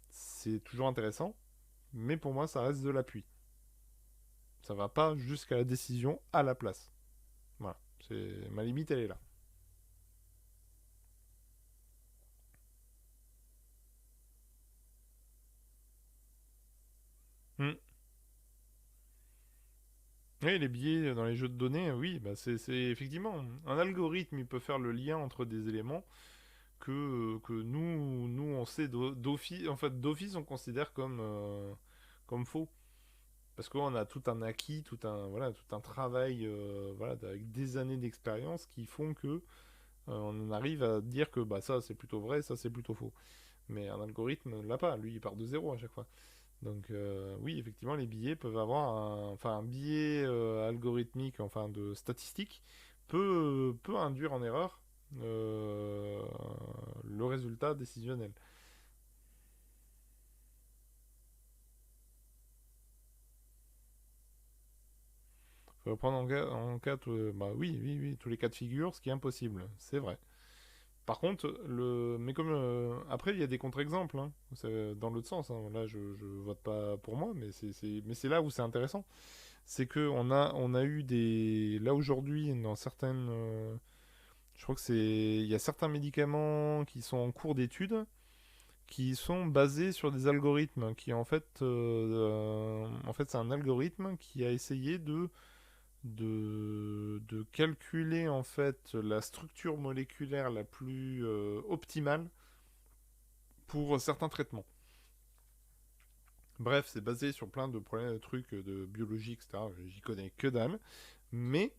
c'est toujours intéressant. Mais pour moi, ça reste de l'appui. Ça va pas jusqu'à la décision à la place. Voilà. Ma limite, elle est là. Hmm. Oui, les biais dans les jeux de données, oui, bah c'est effectivement un algorithme, il peut faire le lien entre des éléments que nous on sait d'office, en fait d'office on considère comme faux, parce qu'on a tout un acquis, tout un travail, voilà, avec des années d'expérience qui font que on en arrive à dire que bah ça c'est plutôt vrai, ça c'est plutôt faux. Mais un algorithme l'a pas, lui il part de zéro à chaque fois. Donc oui, effectivement, les billets peuvent avoir un billet algorithmique, enfin de statistique, peut induire en erreur euh, le résultat décisionnel. Faut prendre en cas bah oui, tous les cas de figure, ce qui est impossible, c'est vrai. Par contre, mais comme après il y a des contre-exemples, hein. C'est dans l'autre sens, hein. Là, je vote pas pour moi, mais c'est là où c'est intéressant. C'est que on a eu des là aujourd'hui dans certaines je crois que il y a certains médicaments qui sont en cours d'étude qui sont basés sur des algorithmes qui en fait c'est un algorithme qui a essayé de calculer en fait la structure moléculaire la plus optimale pour certains traitements. Bref, c'est basé sur plein de problèmes, de trucs de biologie, etc. J'y connais que dalle. Mais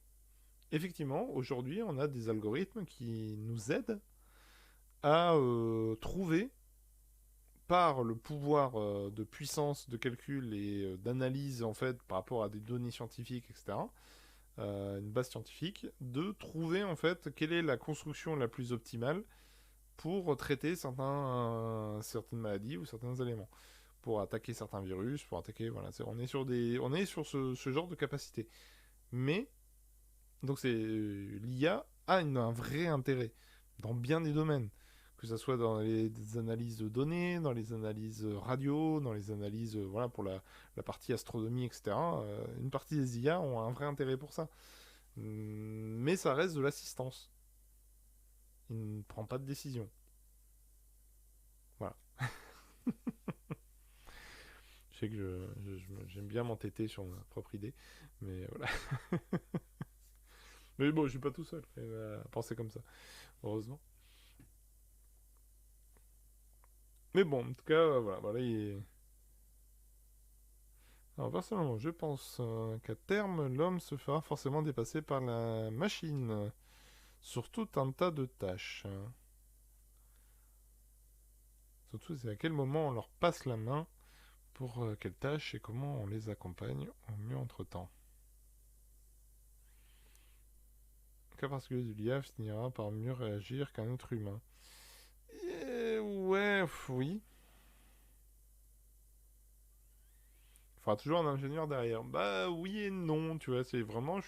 effectivement, aujourd'hui, on a des algorithmes qui nous aident à trouver, par le pouvoir de puissance de calcul et d'analyse en fait par rapport à des données scientifiques, etc., une base scientifique, de trouver en fait quelle est la construction la plus optimale pour traiter certaines maladies ou certains éléments, pour attaquer certains virus, pour attaquer, voilà, on est sur ce genre de capacité. Mais donc l'IA a un vrai intérêt dans bien des domaines, que ce soit dans les analyses de données, dans les analyses radio, dans les analyses voilà pour la partie astronomie, etc. Une partie des IA ont un vrai intérêt pour ça. Mais ça reste de l'assistance. Il ne prend pas de décision. Voilà. Je sais que j'aime bien m'entêter sur ma propre idée, mais voilà. Mais bon, je suis pas tout seul à penser comme ça, heureusement. Mais bon, en tout cas, Alors personnellement, je pense qu'à terme, l'homme se fera forcément dépasser par la machine sur tout un tas de tâches. Surtout, c'est à quel moment on leur passe la main pour quelles tâches et comment on les accompagne au mieux entre-temps. Le cas particulier de l'IA finira par mieux réagir qu'un être humain. Ouais, oui. Il faudra toujours un ingénieur derrière. Bah oui et non, tu vois, c'est vraiment,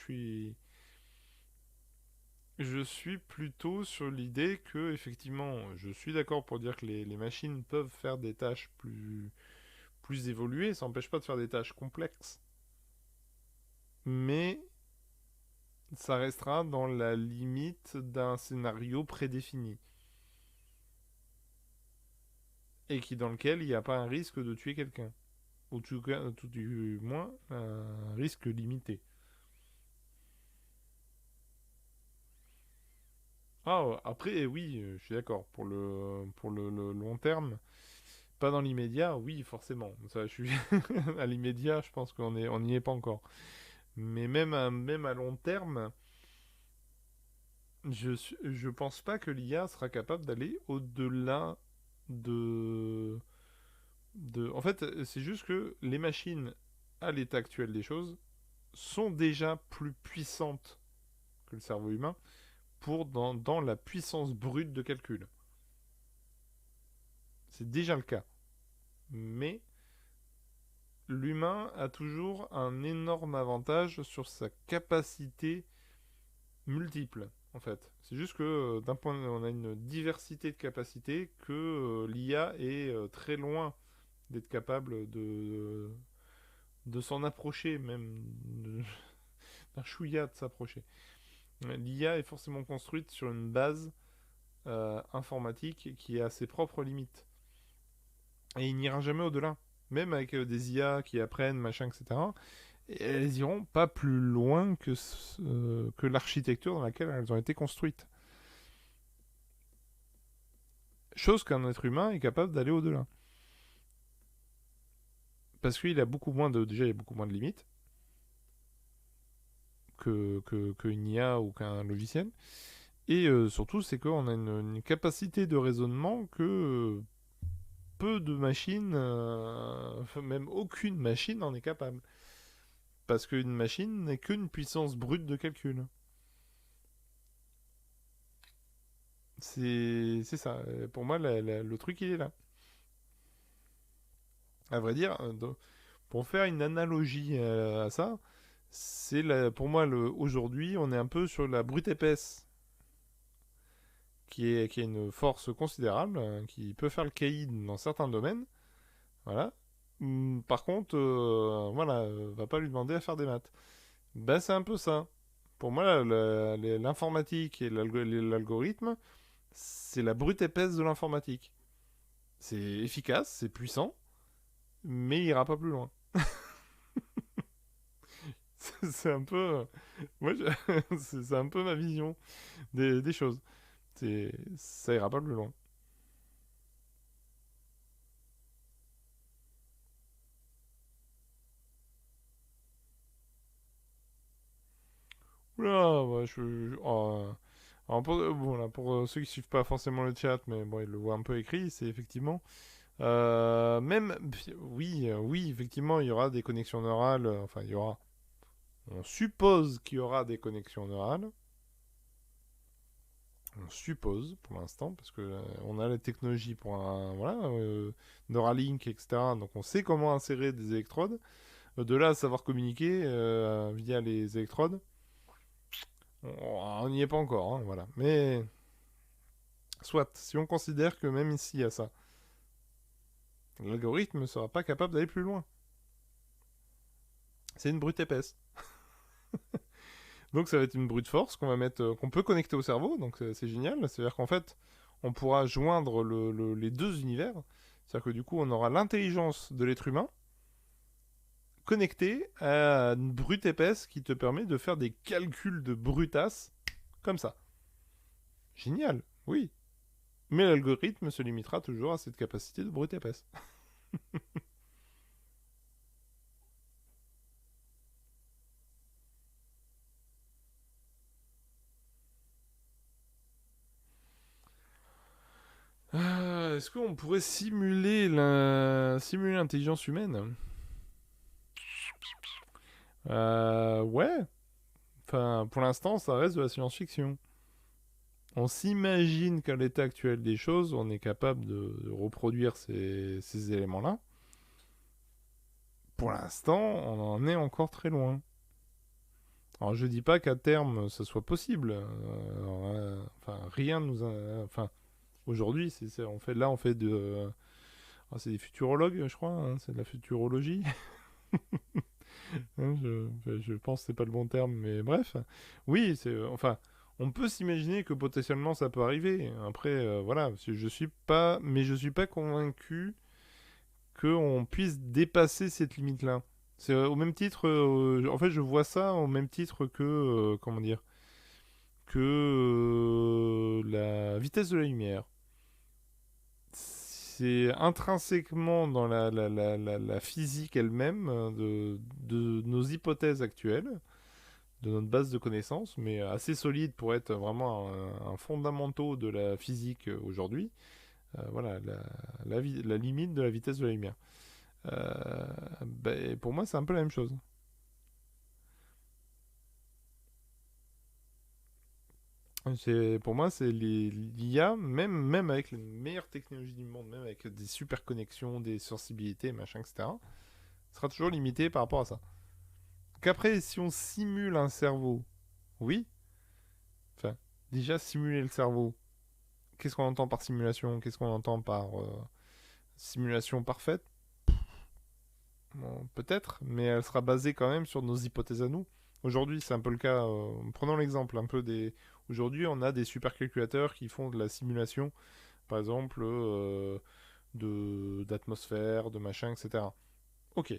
je suis plutôt sur l'idée que, effectivement, je suis d'accord pour dire que les machines peuvent faire des tâches plus évoluées, ça n'empêche pas de faire des tâches complexes. Mais ça restera dans la limite d'un scénario prédéfini. Et dans lequel il n'y a pas un risque de tuer quelqu'un. Ou tout du moins, un risque limité. Ah, après, oui, je suis d'accord. Pour le long terme, pas dans l'immédiat, oui, forcément. Ça, je suis à l'immédiat, je pense on n'y est pas encore. Mais même à long terme, je pense pas que l'IA sera capable d'aller au-delà de, En fait, c'est juste que les machines, à l'état actuel des choses, sont déjà plus puissantes que le cerveau humain dans la puissance brute de calcul. C'est déjà le cas. Mais l'humain a toujours un énorme avantage sur sa capacité multiple, en fait. C'est juste que d'un point on a une diversité de capacités que l'IA est très loin d'être capable de s'en approcher, même d'un chouïa de s'approcher. L'IA est forcément construite sur une base informatique qui a ses propres limites. Et il n'ira jamais au-delà. Même avec des IA qui apprennent, machin, etc. Et elles iront pas plus loin que l'architecture dans laquelle elles ont été construites. Chose qu'un être humain est capable d'aller au-delà. Parce qu'il a beaucoup moins de. Déjà, il y a beaucoup moins de limites qu'une IA ou qu'un logiciel. Et surtout, c'est qu'on a une capacité de raisonnement que peu de machines, même aucune machine n'en est capable. Parce qu'une machine n'est qu'une puissance brute de calcul. C'est ça. Pour moi, le truc, il est là. À vrai dire, pour faire une analogie à ça, pour moi, aujourd'hui, on est un peu sur la brute épaisse, qui est une force considérable, qui peut faire le caïd dans certains domaines. Voilà. Par contre, voilà, va pas lui demander à faire des maths. Ben, c'est un peu ça. Pour moi, l'informatique et l'algorithme, c'est la brute épaisse de l'informatique. C'est efficace, c'est puissant, mais il ira pas plus loin. C'est un peu. Moi, c'est un peu ma vision des choses. Ça ira pas plus loin. Oula, ouais, alors bon, là, pour ceux qui suivent pas forcément le chat, mais bon, ils le voient un peu écrit, c'est effectivement. Même. Oui, oui, effectivement, il y aura des connexions neurales. Enfin, il y aura. On suppose qu'il y aura des connexions neurales. On suppose pour l'instant, parce que on a la technologie pour un voilà, Neuralink, etc. Donc on sait comment insérer des électrodes. De là à savoir communiquer via les électrodes, on n'y est pas encore, hein, voilà. Mais soit, si on considère que même ici il y a ça, l'algorithme ne sera pas capable d'aller plus loin. C'est une brute épaisse. Donc ça va être une brute force qu'on va mettre, qu'on peut connecter au cerveau, donc c'est génial. C'est-à-dire qu'en fait, on pourra joindre les deux univers. C'est-à-dire que du coup, on aura l'intelligence de l'être humain connectée à une brute épaisse qui te permet de faire des calculs de brutasse comme ça. Génial, oui. Mais l'algorithme se limitera toujours à cette capacité de brute épaisse. Est-ce qu'on pourrait simuler l'intelligence humaine? Ouais. Enfin, pour l'instant, ça reste de la science-fiction. On s'imagine qu'à l'état actuel des choses, on est capable de reproduire ces éléments-là. Pour l'instant, on en est encore très loin. Alors, je dis pas qu'à terme, ça soit possible. Enfin, rien nous enfin, aujourd'hui, on fait de... c'est des futurologues, je crois. Hein, c'est de la futurologie. Hein, je pense que c'est pas le bon terme, mais bref. Oui, enfin, on peut s'imaginer que potentiellement ça peut arriver. Après, voilà, mais je suis pas convaincu qu'on puisse dépasser cette limite-là. C'est au même titre, en fait, je vois ça au même titre que, comment dire, que la vitesse de la lumière. C'est intrinsèquement dans la physique elle-même de nos hypothèses actuelles, de notre base de connaissances, mais assez solide pour être vraiment un fondamental de la physique aujourd'hui. Voilà, la limite de la vitesse de la lumière. Pour moi, c'est un peu la même chose. Pour moi, c'est l'IA, même avec les meilleures technologies du monde, même avec des super connexions, des sensibilités, machin, etc., sera toujours limité par rapport à ça. Qu'après, si on simule un cerveau, oui. Enfin, déjà, simuler le cerveau, qu'est-ce qu'on entend par simulation? Qu'est-ce qu'on entend par simulation parfaite? Bon, peut-être, mais elle sera basée quand même sur nos hypothèses à nous. Aujourd'hui, c'est un peu le cas. Prenons l'exemple un peu des. Aujourd'hui, on a des supercalculateurs qui font de la simulation, par exemple, d'atmosphère, de machin, etc. Ok,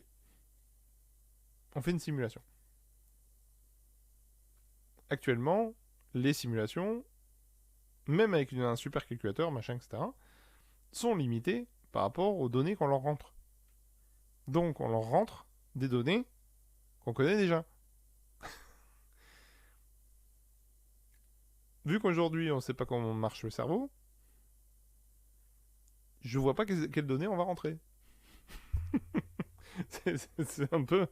on fait une simulation. Actuellement, les simulations, même avec un supercalculateur, machin, etc., sont limitées par rapport aux données qu'on leur rentre. Donc, on leur rentre des données qu'on connaît déjà. Vu qu'aujourd'hui, on ne sait pas comment marche le cerveau, je vois pas quelles données on va rentrer. C'est un peu.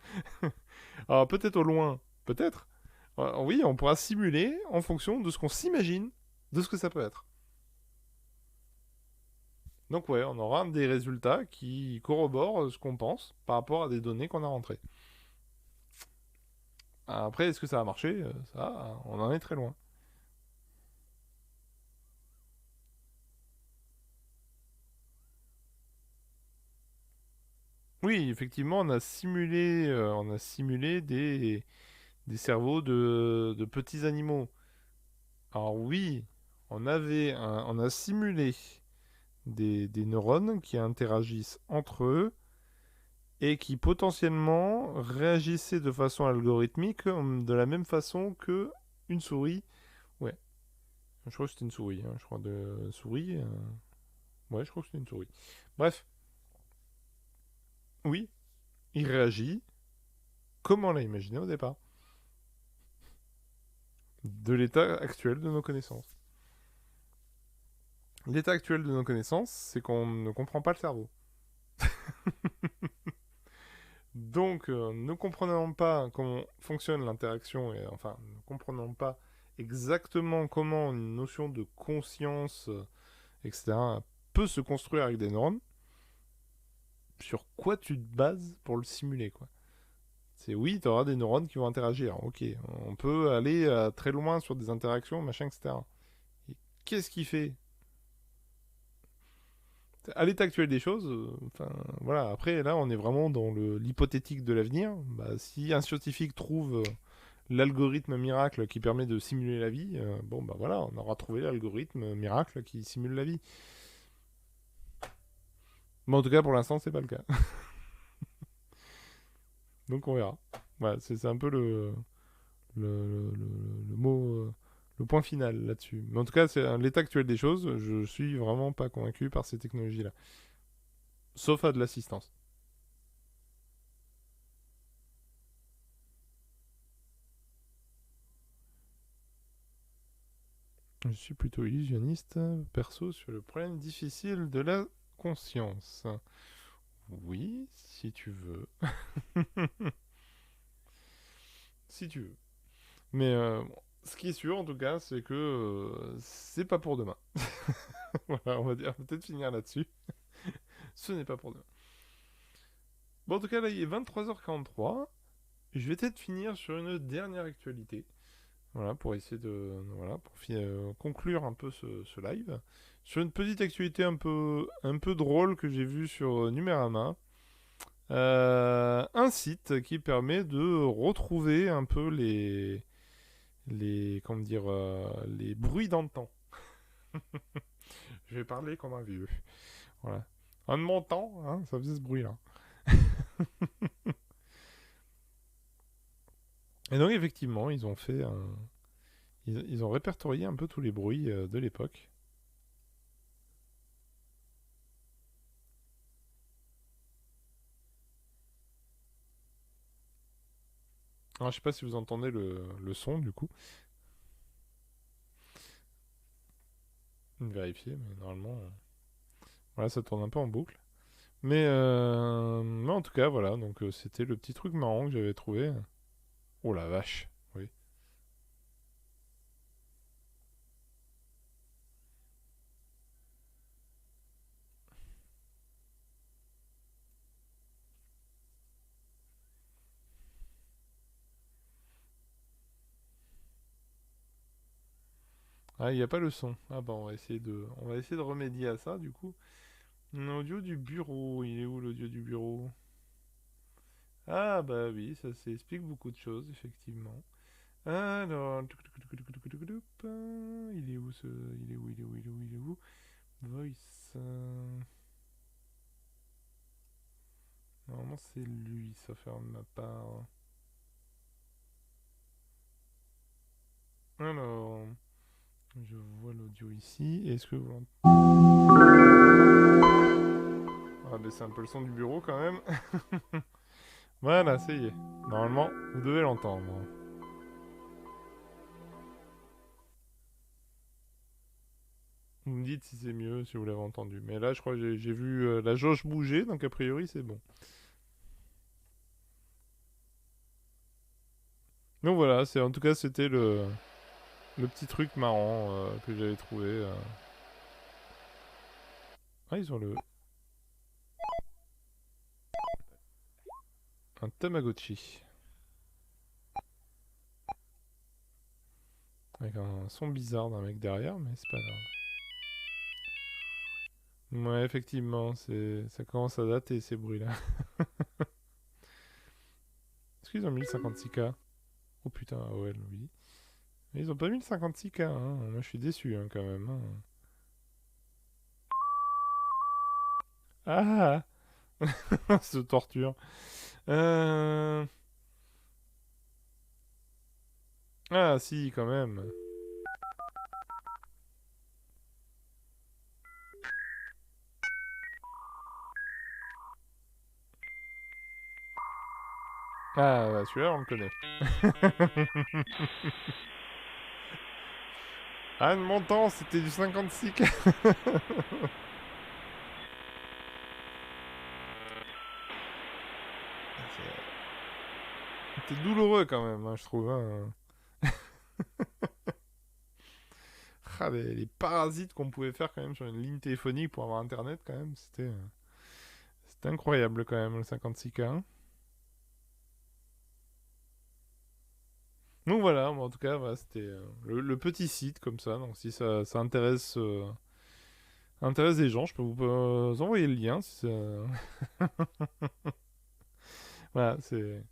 Alors, peut-être au loin, peut-être. Oui, on pourra simuler en fonction de ce qu'on s'imagine de ce que ça peut être. Donc, ouais, on aura des résultats qui corroborent ce qu'on pense par rapport à des données qu'on a rentrées. Après, est-ce que ça a marché? Ça, on en est très loin. Oui, effectivement, on a simulé des cerveaux de petits animaux. Alors oui, on a simulé des neurones qui interagissent entre eux et qui potentiellement réagissaient de façon algorithmique de la même façon que une souris. Ouais, je crois que c'était une souris. Hein, je crois de souris. Ouais, je crois que c'était une souris. Bref, oui, il réagit comme on l'a imaginé au départ, de l'état actuel de nos connaissances. L'état actuel de nos connaissances, c'est qu'on ne comprend pas le cerveau. Donc, ne comprenant pas comment fonctionne l'interaction, et enfin, ne comprenant pas exactement comment une notion de conscience, etc., peut se construire avec des neurones, sur quoi tu te bases pour le simuler, quoi. C'est oui, tu auras des neurones qui vont interagir, ok. On peut aller très loin sur des interactions, machin, etc. Et qu'est-ce qui fait à l'état actuel des choses, enfin voilà, après là on est vraiment dans l'hypothétique de l'avenir. Bah, si un scientifique trouve l'algorithme miracle qui permet de simuler la vie, bon bah voilà, on aura trouvé l'algorithme miracle qui simule la vie. Mais en tout cas, pour l'instant, c'est pas le cas. Donc on verra. Voilà, c'est un peu le mot, le point final là-dessus. Mais en tout cas, c'est l'état actuel des choses. Je suis vraiment pas convaincu par ces technologies-là. Sauf à de l'assistance. Je suis plutôt illusionniste, perso, sur le problème difficile de la conscience. Oui, si tu veux. Si tu veux. Mais bon, ce qui est sûr, en tout cas, c'est que c'est pas pour demain. Voilà, on va dire, peut-être finir là-dessus. Ce n'est pas pour demain. Bon, en tout cas, là, il est 23h43. Je vais peut-être finir sur une dernière actualité. Voilà, pour essayer de. Voilà, pour conclure un peu ce live. Sur une petite actualité un peu drôle que j'ai vue sur Numérama. Un site qui permet de retrouver un peu comment dire, les bruits d'antan. Je vais parler comme un vieux. Voilà. En montant, hein, ça faisait ce bruit-là. Et donc, effectivement, ils ont fait ils ont répertorié un peu tous les bruits de l'époque. Alors, je sais pas si vous entendez le son, du coup. Vérifier, mais normalement... voilà, ça tourne un peu en boucle. Mais en tout cas, voilà. Donc, c'était le petit truc marrant que j'avais trouvé. Oh la vache. Oui. Ah, il n'y a pas le son. Ah bah, on va essayer de remédier à ça, du coup. L'audio du bureau. Il est où l'audio du bureau? Ah bah oui, ça explique beaucoup de choses, effectivement. Alors, il est où ce... Il est où, il est où, il est où, il est où? Voice. Normalement, c'est lui, ça fait de ma part. Alors, je vois l'audio ici. Est-ce que vous on va baisser un peu le son du bureau quand même. Voilà, ça y est. Normalement, vous devez l'entendre. Vous me dites si c'est mieux, si vous l'avez entendu. Mais là, je crois que j'ai vu la jauge bouger, donc a priori, c'est bon. Donc voilà, en tout cas, c'était le petit truc marrant que j'avais trouvé. Ah, ils ont un Tamagotchi. Avec un son bizarre d'un mec derrière, mais c'est pas grave. Ouais, effectivement, ça commence à dater ces bruits-là. Est-ce qu'ils ont mis le 56K? Oh putain, ah ouais, oui. Mais ils ont pas mis le 56K, hein. Moi je suis déçu hein, quand même. Hein. Ah ce torture. Euh... Ah si, quand même. Ah, bah, celui-là on le connaît. Ah, de mon temps, c'était du 56K. C'était douloureux quand même, hein, je trouve. Hein. Ah, les parasites qu'on pouvait faire quand même sur une ligne téléphonique pour avoir internet quand même, c'était incroyable quand même le 56K. Hein. Donc voilà, en tout cas, voilà, c'était le petit site comme ça. Donc si ça intéresse des gens, je peux vous envoyer le lien. Si ça... voilà, c'est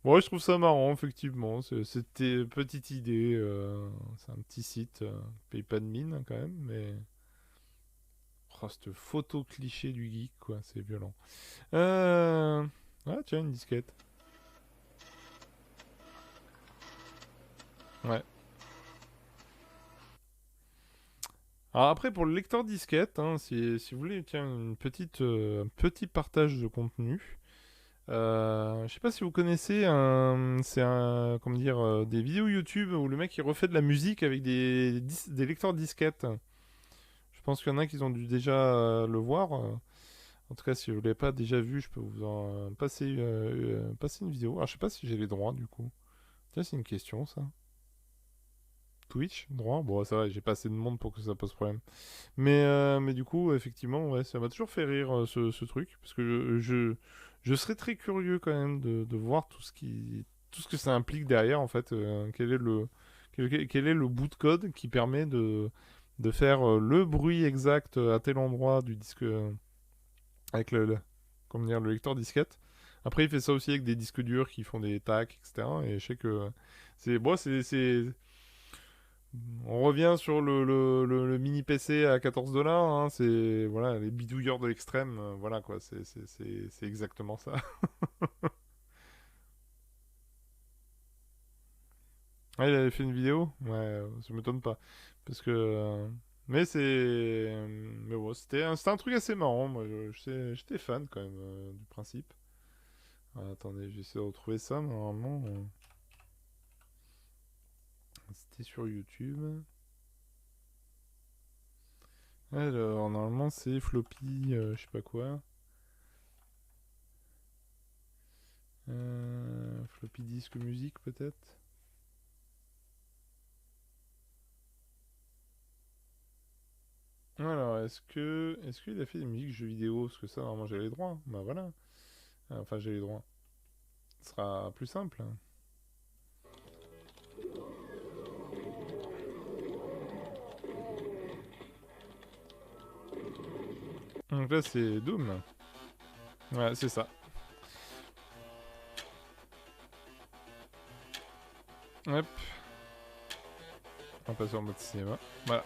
Ouais, je trouve ça marrant, effectivement. C'était une petite idée. C'est un petit site. Paye pas de mine, hein, quand même, mais. Oh, cette photo cliché du geek, quoi. C'est violent. Ah, tiens, une disquette. Ouais. Alors après, pour le lecteur disquette, hein, si vous voulez, tiens, un petit partage de contenu. Je sais pas si vous connaissez c'est un, comment dire, des vidéos YouTube où le mec il refait de la musique avec des lecteurs disquettes. Je pense qu'il y en a qui ont dû déjà le voir. En tout cas, si vous l'avez pas déjà vu, je peux vous en passer une vidéo. Alors, je sais pas si j'ai les droits du coup. Tiens, c'est une question ça. Twitch, droit? Bon, ça va, j'ai pas assez de monde pour que ça pose problème. Mais du coup, effectivement, ouais, ça m'a toujours fait rire ce truc. Parce que je serais très curieux quand même de voir tout ce que ça implique derrière, en fait. Quel est le bout de code qui permet de faire le bruit exact à tel endroit du disque avec comment dire, le lecteur disquette. Après, il fait ça aussi avec des disques durs qui font des tacs, etc. Et je sais que on revient sur le mini PC à 14 dollars. Hein, c'est voilà, les bidouilleurs de l'extrême. Voilà quoi, c'est exactement ça. Ah, il avait fait une vidéo? Ouais, ça m'étonne pas. Parce que. Mais mais bon, c'était un truc assez marrant. Moi, j'étais fan quand même du principe. Ah, attendez, j'essaie de retrouver ça. Normalement, c'était sur YouTube. Alors, normalement, c'est floppy, je sais pas quoi. Floppy disque musique, peut-être. Alors, est-ce qu'il a fait des musiques jeux vidéo? Parce que ça, normalement, j'ai les droits. Bah voilà. Enfin, j'ai les droits. Ce sera plus simple. Donc là, c'est Doom. Ouais, c'est ça. Hop, on passe en mode cinéma. Voilà.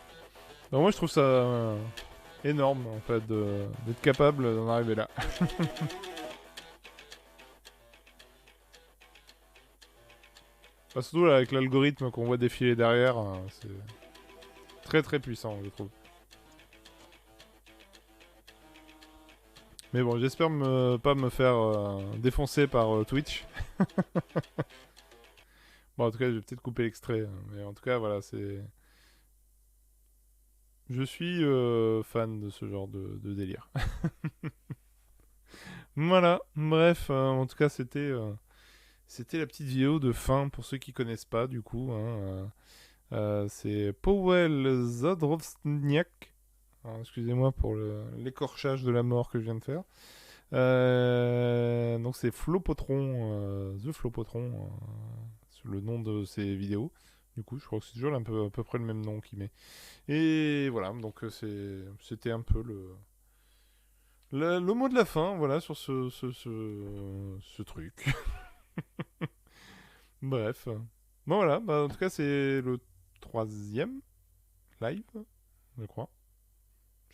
Donc moi, je trouve ça énorme, en fait, d'être capable d'en arriver là. Enfin, surtout là, avec l'algorithme qu'on voit défiler derrière, c'est très très puissant, je trouve. Mais bon, j'espère pas me faire défoncer par Twitch. Bon, en tout cas, je vais peut-être couper l'extrait, hein. Mais en tout cas, voilà, c'est. Je suis fan de ce genre de délire. Voilà, bref, en tout cas, c'était la petite vidéo de fin pour ceux qui connaissent pas, du coup. Hein, c'est Powell Zadrowniak. Alors, excusez-moi pour l'écorchage de la mort que je viens de faire. Donc c'est Flopotron, The Flopotron, c'est le nom de ses vidéos. Du coup, je crois que c'est toujours à peu près le même nom qu'il met. Et voilà, donc c'était un peu le mot de la fin, voilà, sur ce truc. Bref. Bon voilà, bah, en tout cas c'est le troisième live, je crois.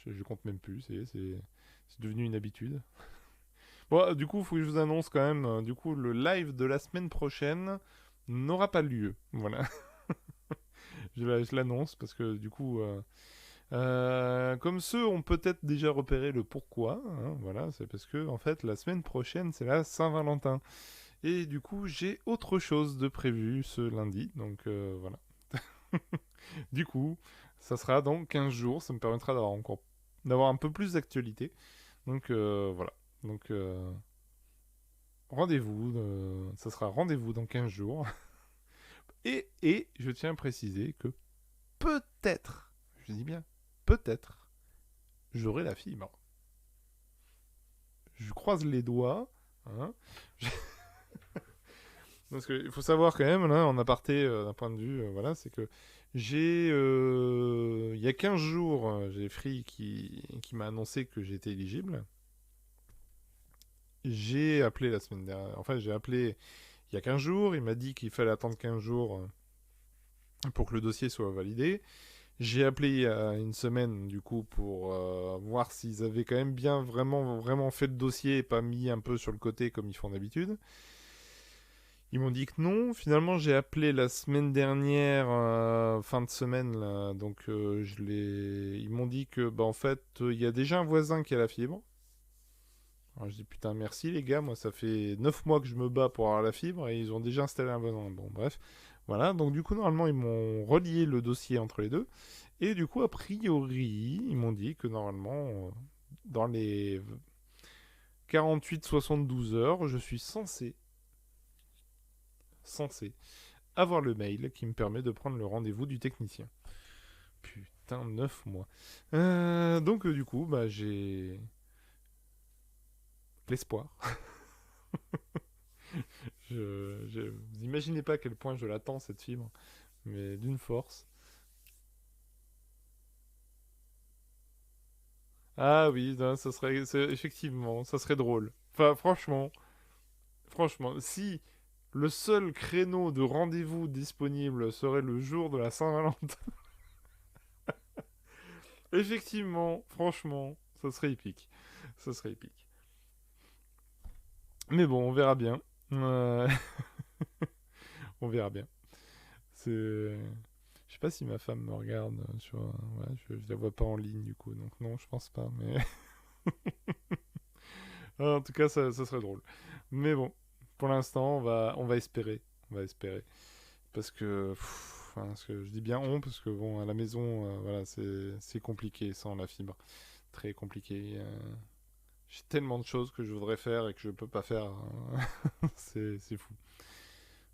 Je compte même plus, c'est devenu une habitude. Bon, du coup, il faut que je vous annonce quand même, du coup, le live de la semaine prochaine n'aura pas lieu. Voilà, je l'annonce parce que du coup, comme ceux ont peut-être déjà repéré le pourquoi, hein, voilà, c'est parce que en fait, la semaine prochaine, c'est la Saint-Valentin. Et du coup, j'ai autre chose de prévu ce lundi, donc voilà. Du coup, ça sera dans 15 jours, ça me permettra d'avoir un peu plus d'actualité. Donc voilà. Donc rendez-vous, ça sera rendez-vous dans 15 jours. Et je tiens à préciser que peut-être, je dis bien peut-être, j'aurai la fibre. Je croise les doigts. Hein. Parce qu'il faut savoir quand même, là, en aparté, d'un point de vue, voilà, c'est que il y a 15 jours, j'ai Free qui m'a annoncé que j'étais éligible. J'ai appelé la semaine dernière. Enfin, j'ai appelé il y a 15 jours. Il m'a dit qu'il fallait attendre 15 jours pour que le dossier soit validé. J'ai appelé il y a une semaine, du coup, pour voir s'ils avaient quand même bien vraiment fait le dossier et pas mis un peu sur le côté comme ils font d'habitude. Ils m'ont dit que non. Finalement, j'ai appelé la semaine dernière, fin de semaine, là. Donc, ils m'ont dit que, bah, en fait, il y a déjà un voisin qui a la fibre. Alors, je dis putain, merci les gars. Moi, ça fait 9 mois que je me bats pour avoir la fibre et ils ont déjà installé un voisin. Bon, bref. Voilà. Donc, du coup, normalement, ils m'ont relié le dossier entre les deux. Et du coup, a priori, ils m'ont dit que normalement, dans les 48-72 heures, je suis censé avoir le mail qui me permet de prendre le rendez-vous du technicien. Putain, 9 mois. Donc, du coup, bah, j'ai l'espoir. Vous imaginez pas à quel point je l'attends, cette fibre, mais d'une force. Ah oui, non, effectivement, ça serait drôle. Enfin, franchement, si le seul créneau de rendez-vous disponible serait le jour de la Saint-Valentin, effectivement, franchement, ça serait épique. Ça serait épique. Mais bon, on verra bien. Euh, on verra bien. C'est... Je sais pas si ma femme me regarde ouais, je la vois pas en ligne du coup, donc non, je pense pas. Mais en tout cas, ça serait drôle. Mais bon, pour l'instant, on va espérer. On va espérer. Parce que, enfin, parce que je dis bien on, parce que bon, à la maison, voilà, c'est compliqué sans la fibre. Très compliqué. J'ai tellement de choses que je voudrais faire et que je peux pas faire. C'est fou.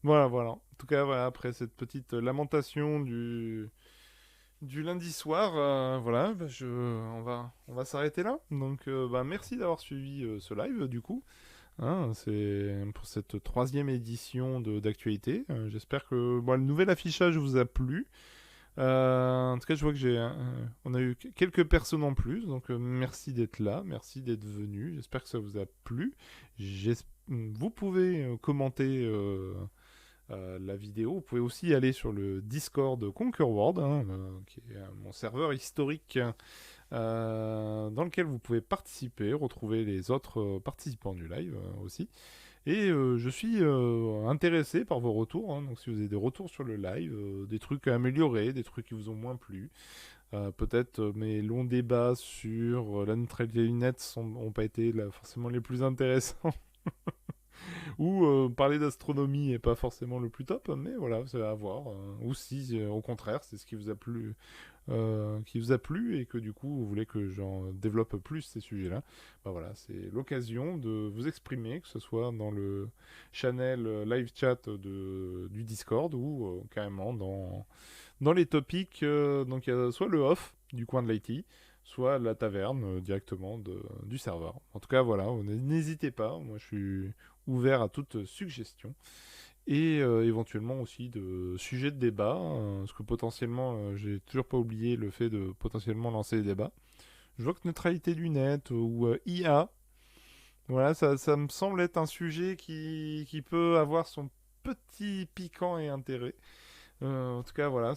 Voilà. En tout cas, voilà, après cette petite lamentation du lundi soir, voilà, bah, on va s'arrêter là. Donc, bah, merci d'avoir suivi ce live, du coup. Hein, c'est pour cette troisième édition d'actualité. J'espère que bon, le nouvel affichage vous a plu. En tout cas, je vois que on a eu quelques personnes en plus, donc merci d'être là, merci d'être venu. J'espère que ça vous a plu. Vous pouvez commenter la vidéo. Vous pouvez aussi aller sur le Discord Conquer World, hein, qui est mon serveur historique dans lequel vous pouvez participer, retrouver les autres participants du live aussi. Et je suis intéressé par vos retours, hein. Donc si vous avez des retours sur le live, des trucs à améliorer, des trucs qui vous ont moins plu, peut-être mes longs débats sur la neutralité des lunettes n'ont pas été forcément les plus intéressants. Ou parler d'astronomie est pas forcément le plus top, mais voilà, c'est à voir. Ou si, au contraire, c'est ce qui vous a plu et que du coup vous voulez que j'en développe plus ces sujets-là, bah voilà, c'est l'occasion de vous exprimer, que ce soit dans le channel live chat du Discord ou carrément dans les topics. Donc il y a soit le off du coin de l'IT, soit la taverne directement du serveur. En tout cas, voilà, n'hésitez pas, moi je suis ouvert à toute suggestion et éventuellement aussi de sujets de débat, parce que potentiellement, j'ai toujours pas oublié le fait de potentiellement lancer des débats. Je vois que neutralité du net ou IA, voilà, ça me semble être un sujet qui peut avoir son petit piquant et intérêt. En tout cas, voilà,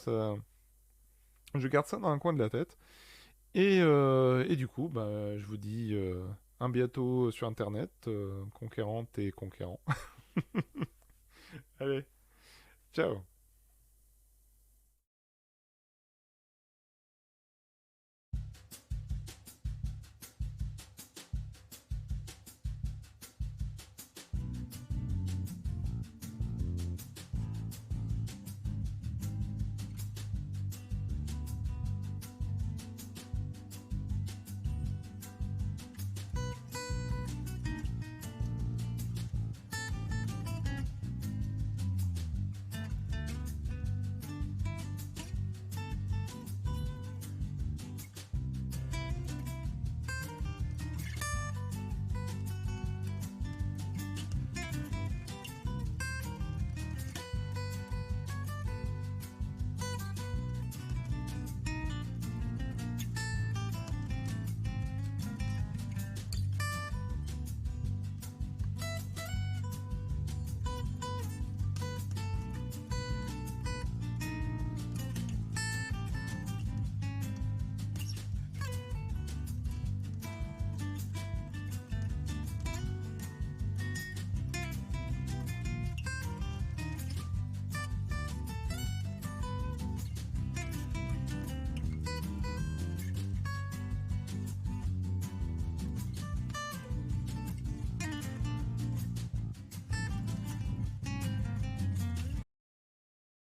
je garde ça dans un coin de la tête. Et du coup, bah, je vous dis un bientôt sur Internet, conquérante et conquérant. Allez, ciao.